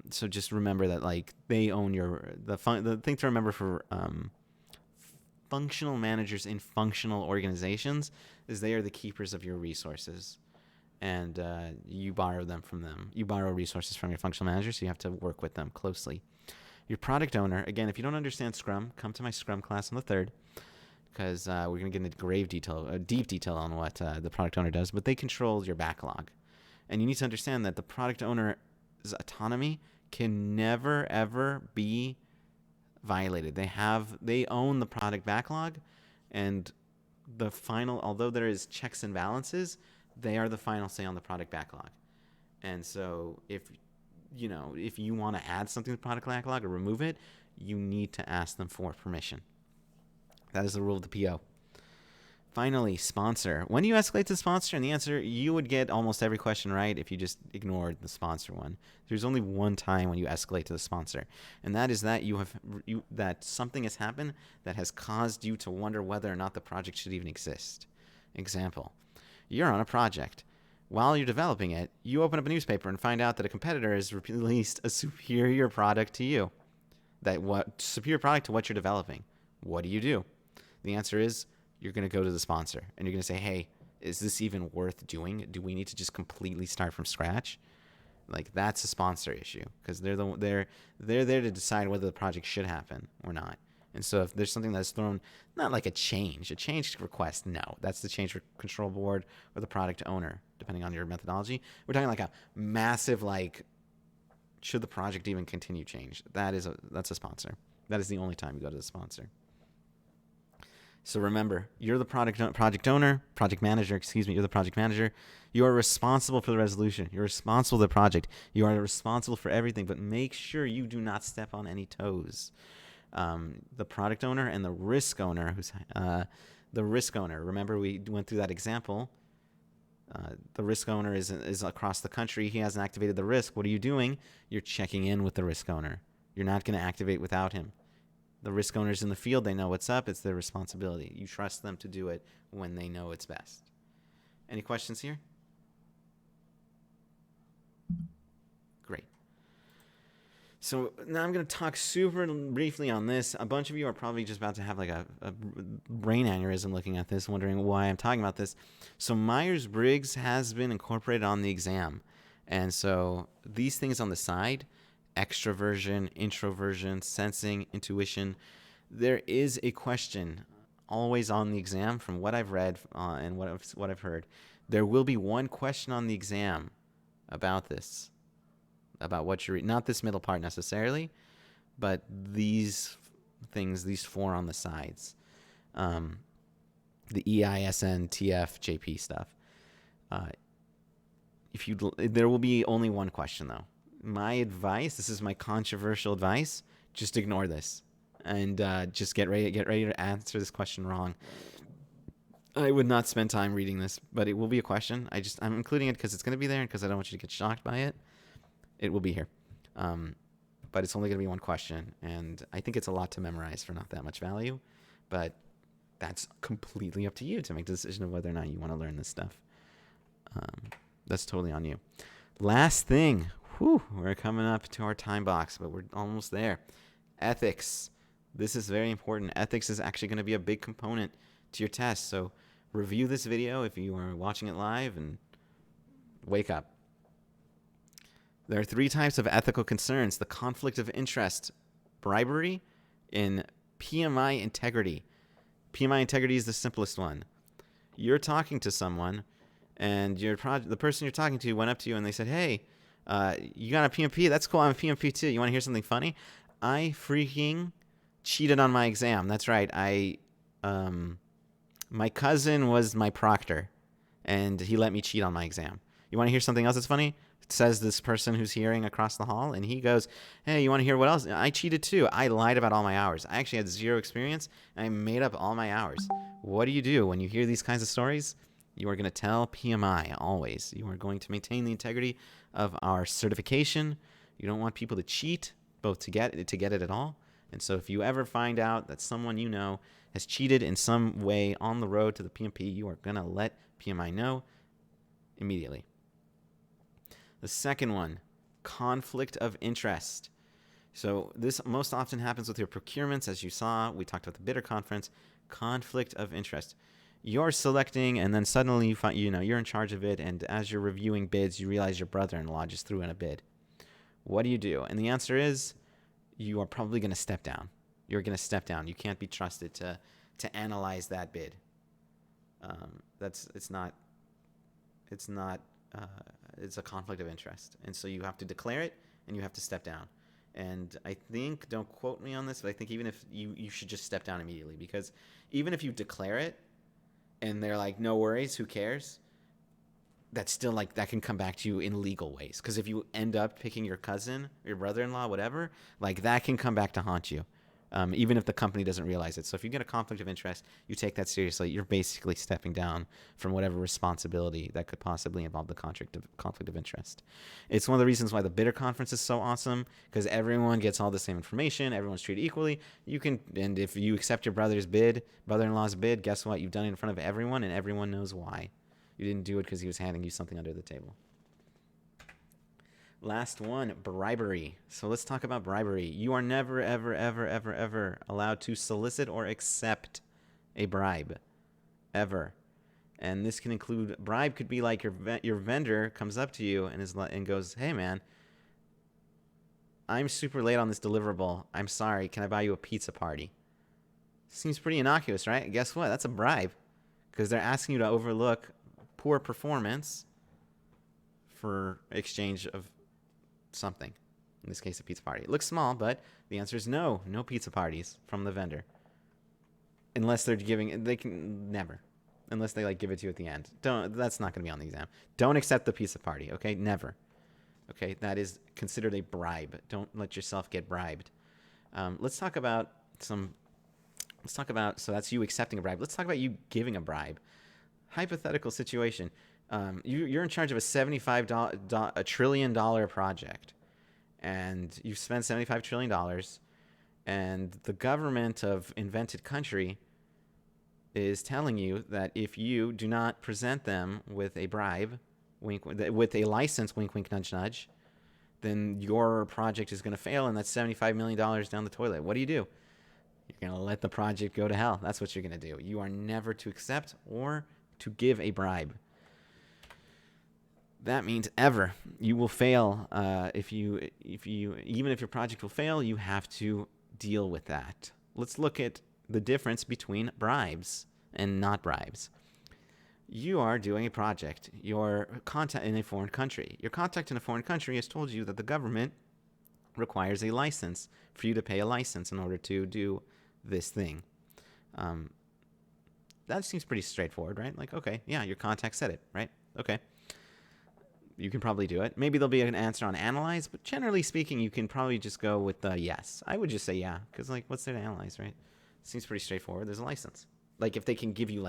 So just remember that like they own the thing to remember for functional managers in functional organizations is they are the keepers of your resources, and you borrow them from them. You borrow resources from your functional manager, so you have to work with them closely. Your product owner, again, if you don't understand Scrum, come to my Scrum class on the 3rd, because we're going to get into deep detail on what the product owner does, but they control your backlog. And you need to understand that the product owner's autonomy can never, ever be violated. They own the product backlog, and although there is checks and balances, they are the final say on the product backlog. And so if you want to add something to the product backlog or remove it, you need to ask them for permission. That is the rule of the PO. Finally, sponsor. When do you escalate to the sponsor? And the answer, you would get almost every question right if you just ignored the sponsor one. There's only one time when you escalate to the sponsor, and that is that that something has happened that has caused you to wonder whether or not the project should even exist. Example, you're on a project. While you're developing it, you open up a newspaper and find out that a competitor has released a superior product to you. Superior product to what you're developing. What do? The answer is you're going to go to the sponsor and you're going to say, hey, is this even worth doing? Do we need to just completely start from scratch? Like, that's a sponsor issue, because they're there to decide whether the project should happen or not. And so if there's something that's thrown, not like a change request, no, that's the change control board or the product owner, depending on your methodology. We're talking like a massive, like, should the project even continue change? That's a sponsor. That is the only time you go to the sponsor. So remember, you're the project manager. You're the project manager. You are responsible for the resolution. You're responsible for the project. You are responsible for everything, but make sure you do not step on any toes. The product owner and the risk owner, remember we went through that example. The risk owner is across the country. He hasn't activated the risk. What are you doing? You're checking in with the risk owner. You're not going to activate without him. The risk owners in the field, they know what's up. It's their responsibility. You trust them to do it when they know it's best. Any questions here? Great. So now I'm going to talk super briefly on this. A bunch of you are probably just about to have like a brain aneurysm looking at this, wondering why I'm talking about this. So Myers-Briggs has been incorporated on the exam. And so these things on the side, extroversion, introversion, sensing, intuition, There is a question always on the exam, from what I've read and what I've heard. There will be one question on the exam about this, about what you're not this middle part necessarily, but these things, these four on the sides, the EISN, TF, JP stuff. There will be only one question though. My advice, this is my controversial advice, just ignore this and just get ready to answer this question wrong. I would not spend time reading this, but it will be a question. I'm including it because it's going to be there and because I don't want you to get shocked by it. It will be here. But it's only going to be one question, and I think it's a lot to memorize for not that much value, but that's completely up to you to make the decision of whether or not you want to learn this stuff. That's totally on you. Last thing, we're coming up to our time box, but we're almost there. Ethics. This is very important. Ethics is actually going to be a big component to your test, so review this video if you are watching it live and wake up. There are 3 types of ethical concerns: the conflict of interest, bribery, and PMI integrity. PMI integrity is the simplest one. You're talking to someone, and the person you're talking to went up to you and they said, "Hey, you got a PMP? That's cool. I'm a PMP too. You want to hear something funny? I freaking cheated on my exam. That's right. My cousin was my proctor, and he let me cheat on my exam. You want to hear something else that's funny?" Says this person who's hearing across the hall, and he goes, "Hey, you want to hear what else? I cheated too. I lied about all my hours. I actually had 0 experience, and I made up all my hours." What do you do when you hear these kinds of stories? You are going to tell PMI always. You are going to maintain the integrity of our certification. You don't want people to cheat, both to get it at all. And so if you ever find out that someone you know has cheated in some way on the road to the PMP, you are going to let PMI know immediately. The second one, conflict of interest. So this most often happens with your procurements, as you saw. We talked about the bidder conference. Conflict of interest. You're selecting, and then suddenly you find, you're in charge of it, and as you're reviewing bids, you realize your brother-in-law just threw in a bid. What do you do? And the answer is, you are probably going to step down. You're going to step down. You can't be trusted to analyze that bid. It's a conflict of interest. And so you have to declare it, and you have to step down. And I think, don't quote me on this, but I think even if you should just step down immediately, because even if you declare it and they're like, no worries, who cares? That's still that can come back to you in legal ways. Because if you end up picking your cousin or your brother-in-law, whatever, that can come back to haunt you. Even if the company doesn't realize it. So if you get a conflict of interest, you take that seriously, you're basically stepping down from whatever responsibility that could possibly involve the conflict of interest. It's one of the reasons why the bidder conference is so awesome, because everyone gets all the same information, everyone's treated equally. And if you accept your brother-in-law's bid, guess what? You've done it in front of everyone, and everyone knows why. You didn't do it because he was handing you something under the table. Last one, bribery. So let's talk about bribery. You are never, ever, ever, ever, ever allowed to solicit or accept a bribe. Ever. And this can include, bribe could be like your vendor comes up to you and goes, "Hey man, I'm super late on this deliverable. I'm sorry, can I buy you a pizza party?" Seems pretty innocuous, right? Guess what? That's a bribe. Because they're asking you to overlook poor performance for exchange of something. In this case, a pizza party. It looks small, but the answer is no pizza parties from the vendor. Unless they can never. Unless they give it to you at the end. That's not going to be on the exam. Don't accept the pizza party, okay? Never. Okay, that is considered a bribe. Don't let yourself get bribed. Let's talk about, so that's you accepting a bribe. Let's talk about you giving a bribe. Hypothetical situation. You're in charge of a trillion project, and you've spent $75 trillion, and the government of invented country is telling you that if you do not present them with a bribe, with a license, wink, wink, nudge, nudge, then your project is going to fail, and that's $75 million down the toilet. What do? You're going to let the project go to hell. That's what you're going to do. You are never to accept or to give a bribe. That means ever. You will fail. Even if your project will fail, you have to deal with that. let's look at the difference between bribes and not bribes. You are doing a project. Your contact in a foreign country. Your contact in a foreign country has told you that the government requires a license for you to pay a license in order to do this thing. That seems pretty straightforward, right? Like, okay, yeah, your contact said it, right? Okay. You can probably do it. Maybe there'll be an answer on analyze, but generally speaking, you can probably just go with yes. I would just say yeah, because like, what's there to analyze, right? Seems pretty straightforward. There's a license. Like, if they can give you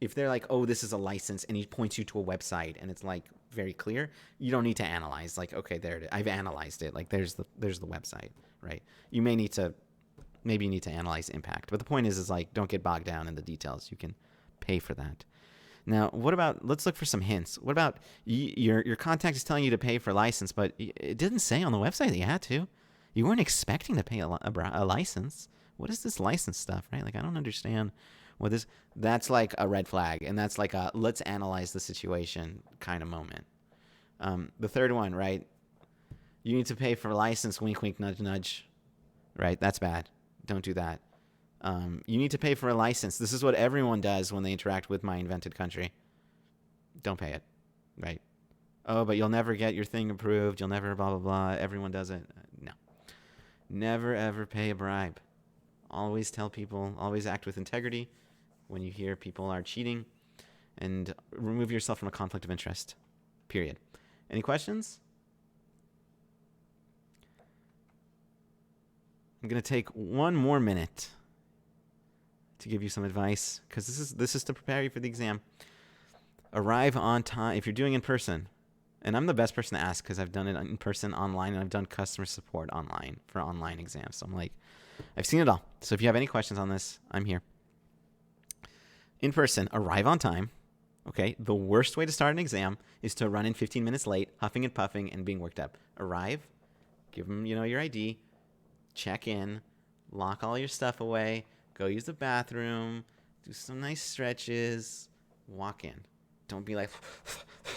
if they're like, oh, this is a license, and he points you to a website, and it's like very clear, you don't need to analyze. Like, okay, there it is. I've analyzed it. Like, there's the website, right? You may need to, maybe you need to analyze impact, but the point is like, don't get bogged down in the details. You can pay for that. Now, what about, let's look for some hints. What about your contact is telling you to pay for a license, but it didn't say on the website that you had to. You weren't expecting to pay a license. What is this license stuff, right? Like, I don't understand what this, that's like a red flag, and that's like a let's analyze the situation kind of moment. The third one, right? You need to pay for a license, wink, wink, nudge, nudge, right? That's bad. Don't do that. You need to pay for a license. This is what everyone does when they interact with My Invented Country. Don't pay it, right? Oh, but you'll never get your thing approved. You'll never blah, blah, blah. Everyone does it. No. Never, ever pay a bribe. Always tell people, always act with integrity when you hear people are cheating, and remove yourself from a conflict of interest, period. Any questions? I'm going to take one more minute to give you some advice, because this is to prepare you for the exam. Arrive on time. If you're doing in person, and I'm the best person to ask because I've done it in person, online, and I've done customer support online for online exams. So I'm like, I've seen it all. So if you have any questions on this, I'm here. In person, arrive on time. Okay, the worst way to start an exam is to run in 15 minutes late, huffing and puffing and being worked up. Arrive, give them, your ID, check in, lock all your stuff away, go use the bathroom, do some nice stretches, walk in. Don't be like,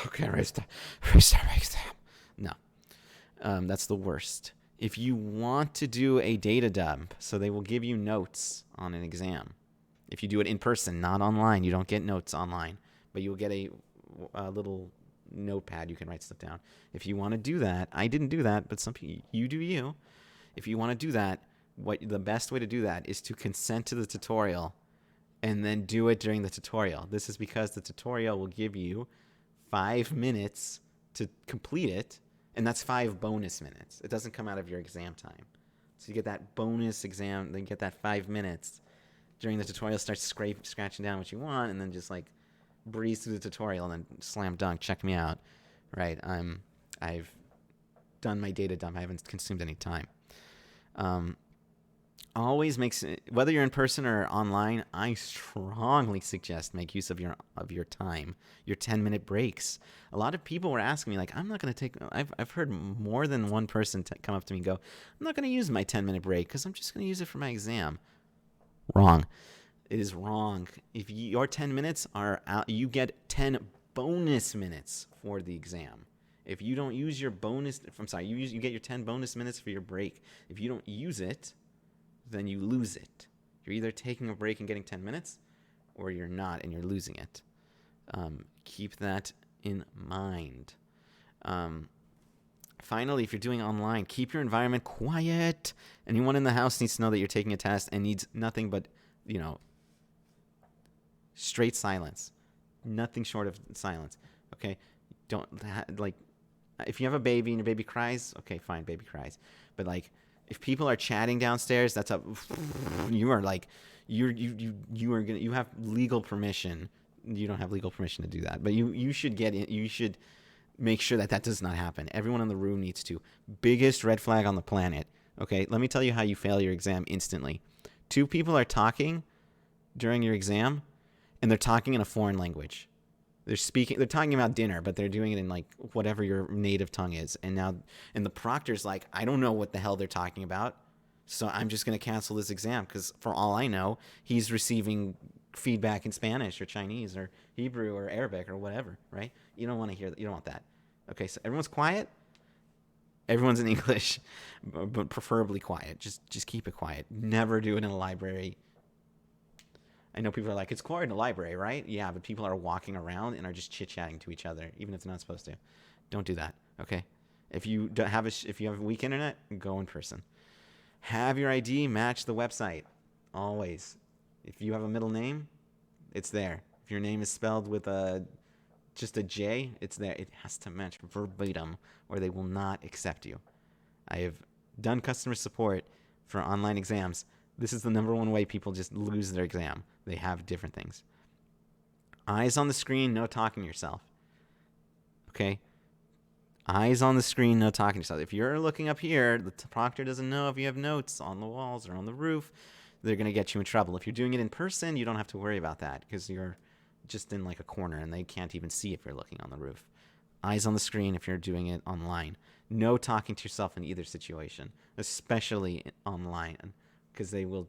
okay, restart my exam. No, that's the worst. If you want to do a data dump, so they will give you notes on an exam. If you do it in person, not online, you don't get notes online, but you'll get a little notepad you can write stuff down. If you want to do that, I didn't do that, but some people, you do you. If you want to do that, the best way to do that is to consent to the tutorial and then do it during the tutorial. This is because the tutorial will give you 5 minutes to complete it, and that's 5 bonus minutes. It doesn't come out of your exam time. So you get that bonus exam, then you get that 5 minutes during the tutorial, start scratching down what you want, and then just like breeze through the tutorial and then slam dunk, check me out, right? I've done my data dump. I haven't consumed any time. Always makes, whether you're in person or online, I strongly suggest make use of your time, your 10-minute breaks. A lot of people were asking me, like, I'm not going to take, I've heard more than one person come up to me and go, I'm not going to use my 10-minute break because I'm just going to use it for my exam. Wrong. It is wrong. If your 10 minutes are out, you get 10 bonus minutes for the exam. If you don't use your bonus, you get your 10 bonus minutes for your break. If you don't use it, then you lose it. You're either taking a break and getting 10 minutes, or you're not and you're losing it. Keep that in mind. Finally, if you're doing online, keep your environment quiet. Anyone in the house needs to know that you're taking a test and needs nothing but, straight silence. Nothing short of silence. Okay? Don't, if you have a baby and your baby cries, okay, fine, baby cries. But if people are chatting downstairs, that's you are you have legal permission. You don't have legal permission to do that, but you should make sure that does not happen. Everyone in the room needs to. Biggest red flag on the planet. Okay, let me tell you how you fail your exam instantly. 2 people are talking during your exam, and they're talking in a foreign language. They're talking about dinner, but they're doing it in whatever your native tongue is. And the proctor's like, I don't know what the hell they're talking about, so I'm just going to cancel this exam because for all I know, he's receiving feedback in Spanish or Chinese or Hebrew or Arabic or whatever, right? You don't want to hear that. You don't want that. Okay, so everyone's quiet. Everyone's in English, but preferably quiet. Just keep it quiet. Never do it in a library. I know people are like, it's quiet in a library, right? Yeah, but people are walking around and are just chit-chatting to each other, even if they're not supposed to. Don't do that, okay? If you don't have if you have weak internet, go in person. Have your ID match the website, always. If you have a middle name, it's there. If your name is spelled with just a J, it's there. It has to match verbatim, or they will not accept you. I have done customer support for online exams. This is the number one way people just lose their exam. They have different things. Eyes on the screen, no talking to yourself. Okay? Eyes on the screen, no talking to yourself. If you're looking up here, the proctor doesn't know if you have notes on the walls or on the roof. They're going to get you in trouble. If you're doing it in person, you don't have to worry about that because you're just in like a corner and they can't even see if you're looking on the roof. Eyes on the screen if you're doing it online. No talking to yourself in either situation, especially online, because they will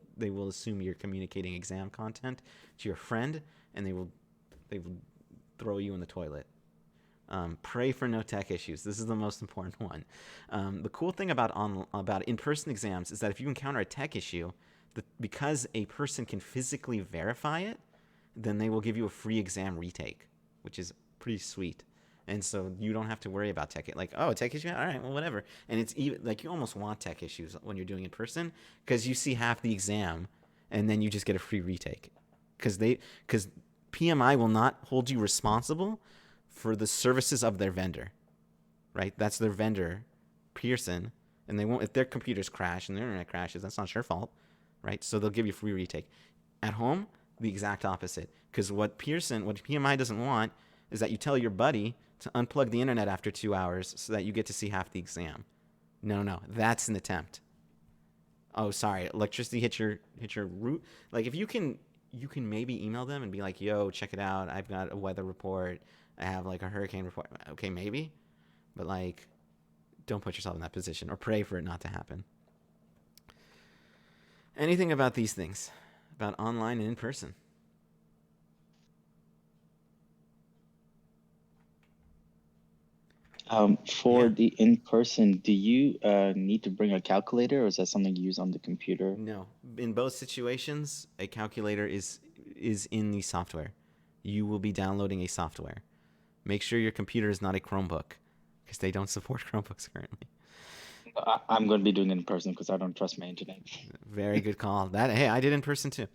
assume you're communicating exam content to your friend and they will throw you in the toilet. Pray for no tech issues. This is the most important one. The cool thing about in-person exams is that if you encounter a tech issue, because a person can physically verify it, then they will give you a free exam retake, which is pretty sweet. And so you don't have to worry about tech. Like, oh, tech issue? All right, well, whatever. And it's even like you almost want tech issues when you're doing in person because you see half the exam and then you just get a free retake. Because PMI will not hold you responsible for the services of their vendor, right? That's their vendor, Pearson, and they won't, if their computers crash and their internet crashes, that's not your fault, right? So they'll give you a free retake. At home, the exact opposite, because what PMI doesn't want is that you tell your buddy to unplug the internet after 2 hours so that you get to see half the exam. No, that's an attempt. Oh, sorry, electricity hit your root. Like if you can maybe email them and be like, yo, check it out. I've got a weather report. I have like a hurricane report. Okay, maybe. But like, don't put yourself in that position or pray for it not to happen. Anything about these things? About online and in person? For Yeah. the in-person, do you need to bring a calculator, or is that something you use on the computer? No. In both situations, a calculator is in the software. You will be downloading a software. Make sure your computer is not a Chromebook, because they don't support Chromebooks currently. I'm going to be doing it in person because I don't trust my internet. Very good call. Hey, I did in person too.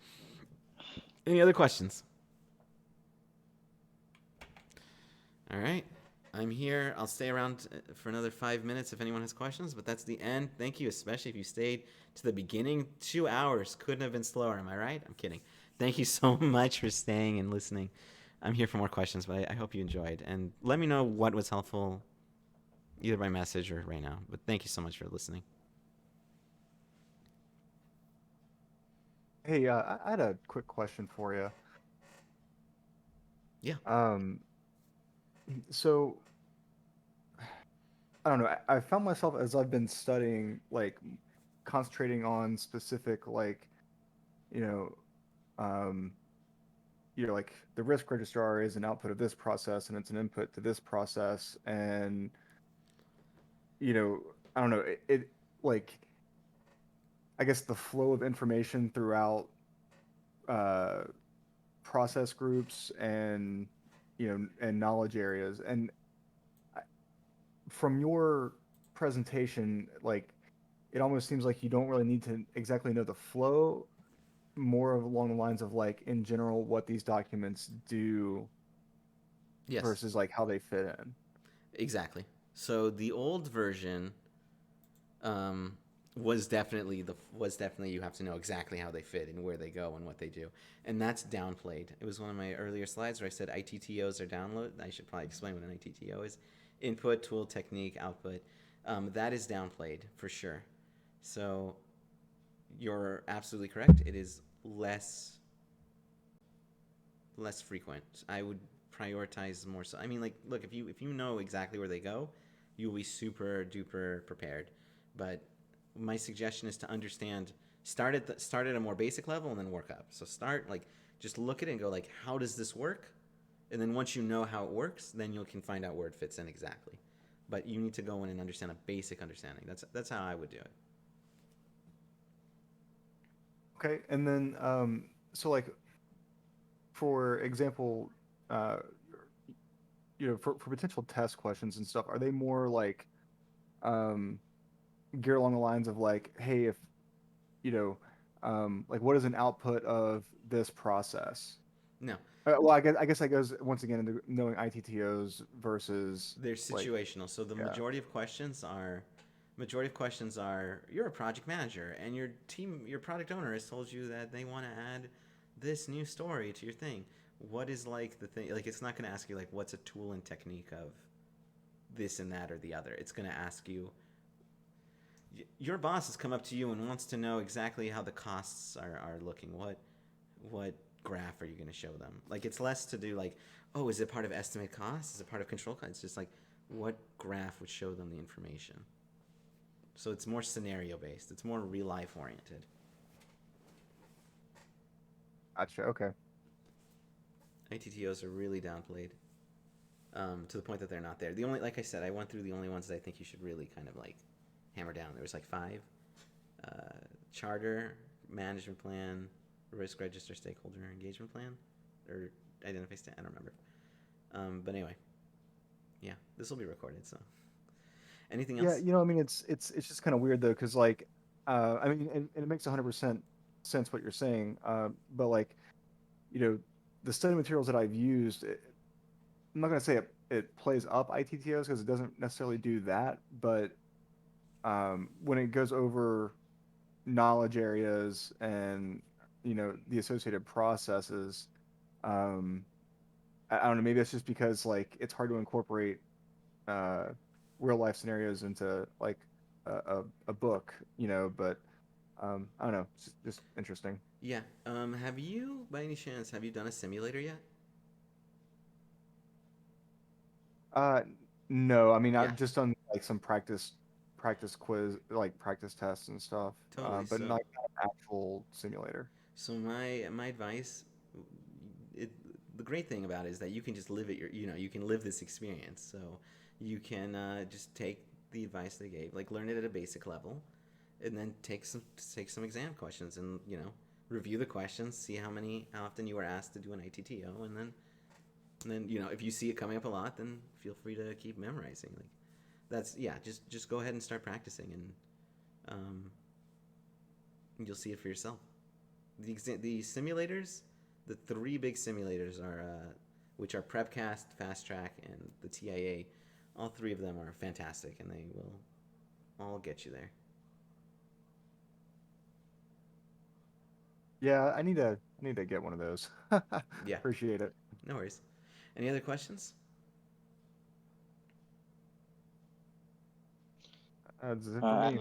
Any other questions? All right. I'm here. I'll stay around for another 5 minutes if anyone has questions, but that's the end. Thank you, especially if you stayed to the beginning. 2 hours couldn't have been slower. Am I right? I'm kidding. Thank you so much for staying and listening. I'm here for more questions, but I hope you enjoyed. And let me know what was helpful either by message or right now. But thank you so much for listening. Hey, I had a quick question for you. Yeah. So I don't know. I found myself as I've been studying, like concentrating on specific, like, you know, like the risk registrar is an output of this process and it's an input to this process, and I don't know. It like I guess the flow of information throughout process groups and and knowledge areas. And from your presentation, like it almost seems like you don't really need to exactly know the flow, more along the lines of like in general what these documents do. Yes. Versus like how they fit in. Exactly. So the old version was definitely you have to know exactly how they fit and where they go and what they do, and that's downplayed. It was one of my earlier slides where I said ITTOs are download. I should probably explain what an ITTO is: input, tool, technique, output. That is downplayed for sure. So you're absolutely correct. It is less frequent. I would prioritize more. So I mean, like, look, if you know exactly where they go, you'll be super duper prepared. But my suggestion is to understand. Start at a more basic level and then work up. So start like just look at it and go like, how does this work? And then once you know how it works, then you can find out where it fits in exactly. but you need to go in and understand a basic understanding. That's how I would do it. Okay, and then so like for example, uh, for potential test questions and stuff, are they more like um, geared along the lines of like, hey, if you know, like what is an output of this process? No, Well, I guess that goes once again into knowing ITTOs versus they're like, situational. So the yeah, majority of questions are you're a project manager and your product owner has told you that they want to add this new story to your thing. What is like the thing? Like it's not going to ask you like what's a tool and technique of this and that or the other. It's going to ask you your boss has come up to you and wants to know exactly how the costs are looking. What graph are you going to show them? Like it's less to do like, oh, is it part of estimate cost? Is it part of control cost? It's just like what graph would show them the information. So it's more scenario based. It's more real life oriented. gotcha. Okay. ITTOs are really downplayed to the point that they're not there. The only, like I said, I went through the only ones that I think you should really kind of like hammer down. There was like 5: charter, management plan, risk register, stakeholder engagement plan, or identify stat. I don't remember. But anyway, yeah, this will be recorded. So, anything Yeah, else? I mean, it's just kind of weird though, because like, I mean, and it makes 100% sense what you're saying. But like, you know, the study materials that I've used, I'm not gonna say it plays up ITTOs because it doesn't necessarily do that, but when it goes over knowledge areas and the associated processes, um, I don't know, maybe that's just because like it's hard to incorporate uh, real life scenarios into like a book, but I don't know, it's just interesting. Yeah. Have you, by any chance, have you done a simulator yet? Uh, no, I mean Yeah. I've just done like some practice quiz, like practice tests and stuff, Totally. but So, not an actual simulator. my advice, it, the great thing about it is that you can just live it. You can live this experience. So, you can just take the advice they gave, like learn it at a basic level, and then take some exam questions, and review the questions, see how often you were asked to do an ITTO, and then if you see it coming up a lot, then feel free to keep memorizing. Like that's yeah, just go ahead and start practicing, and um, you'll see it for yourself. The simulators, the 3 big simulators are which are PrepCast, Fast Track, and the TIA. All 3 of them are fantastic, and they will all get you there. Yeah, I need to get one of those. Yeah, Appreciate it. no worries. Any other questions? That's it for I have me.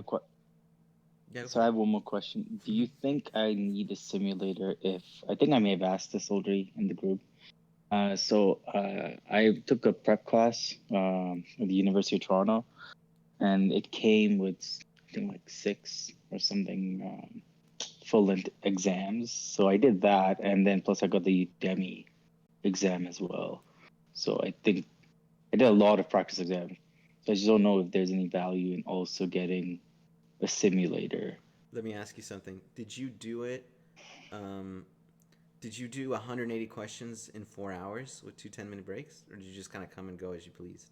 Yeah, go So for I it. have one more question. Do you think I need a simulator if I think I may have asked this already in the group? I took a prep class at the University of Toronto, and it came with I think like 6 or something full length exams. So I did that, and then plus I got the Udemy exam as well. So I think I did a lot of practice exams. So I just don't know if there's any value in also getting a simulator. Let me ask you something. Did you do it? Um, did you do 180 questions in 4 hours with 2 10-minute breaks, or did you just kind of come and go as you pleased?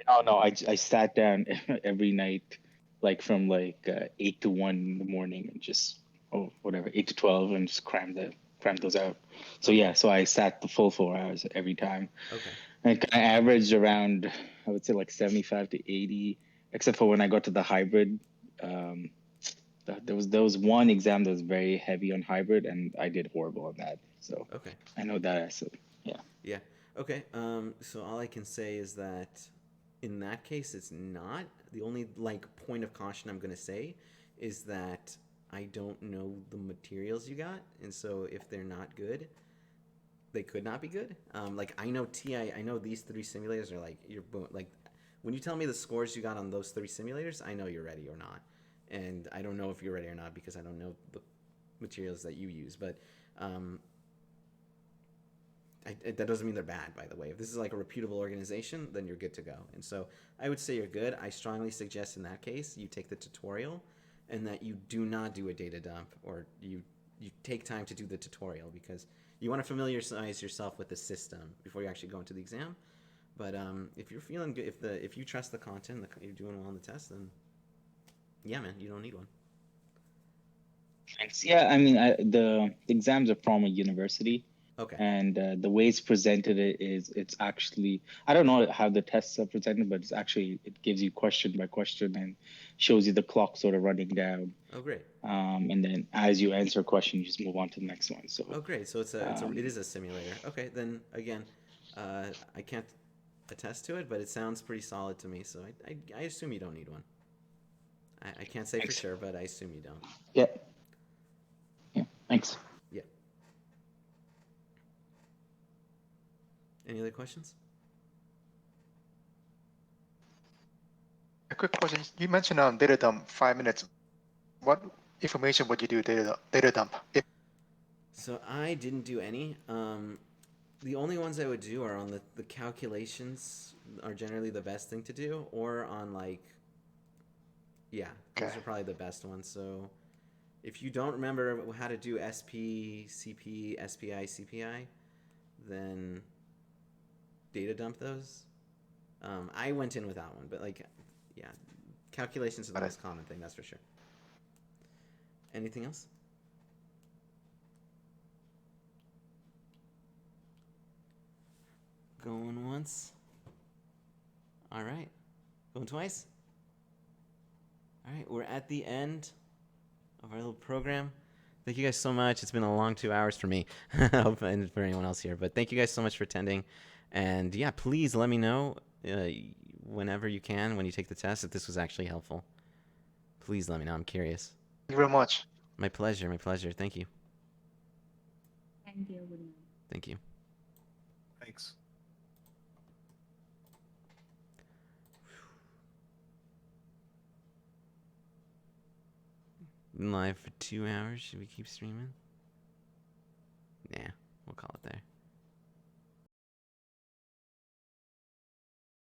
Oh no, I sat down every night, like from 8 to 1 in the morning, and just whatever 8 to 12, and just crammed those out. So Okay. yeah, so I sat the full 4 hours every time. Okay. And I averaged around, I would say like 75 to 80, except for when I got to the hybrid. Um, there was one exam that was very heavy on hybrid, and I did horrible on that. So Okay. I know that. So yeah. Yeah. Okay. So all I can say is that in that case, it's not. The only like point of caution I'm gonna say is that I don't know the materials you got, and so if they're not good, they could not be good. Like I know I know these 3 simulators are like like when you tell me the scores you got on those 3 simulators, I know you're ready or not, and I don't know if you're ready or not because I don't know the materials that you use, but um, that doesn't mean they're bad, by the way. If this is like a reputable organization, then you're good to go. And so I would say you're good. I strongly suggest in that case you take the tutorial, and that you do not do a data dump, or you take time to do the tutorial, because you want to familiarize yourself with the system before you actually go into the exam. But if you're feeling good, if you trust the content, you're doing well on the test, then yeah, man, you don't need one. Thanks. Yeah, I mean, the exams are from a university. Okay. And the way it's presented it's actually, I don't know how the tests are presented, but it gives you question by question and shows you the clock sort of running down. Oh, great. And then as you answer a question, you just move on to the next one. So. Oh, great. So it is a simulator. Okay, then again, I can't attest to it, but it sounds pretty solid to me. So I assume you don't need one. I can't say Thanks. for sure, but I assume you don't. Yeah. Yeah. Thanks. Yeah. Any other questions? A quick question. You mentioned on data dump 5 minutes. What information would you do data dump? So I didn't do any. The only ones I would do are on the calculations are generally the best thing to do, or on like, yeah, those Okay. are probably the best ones. So if you don't remember how to do SP, CP, SPI, CPI, then data dump those. I went in with that one, but like, yeah, calculations are the Got it. most common thing, that's for sure. Anything else? Going once. All right. Going twice. All right, we're at the end of our little program. Thank you guys so much. It's been a long 2 hours for me, and for anyone else here. But thank you guys so much for attending. And yeah, please let me know whenever you can, when you take the test, if this was actually helpful. Please let me know. I'm curious. Thank you very much. My pleasure. My pleasure. Thank you. Thank you. Good night. Thank you. Thanks. Been live for 2 hours. Should we keep streaming?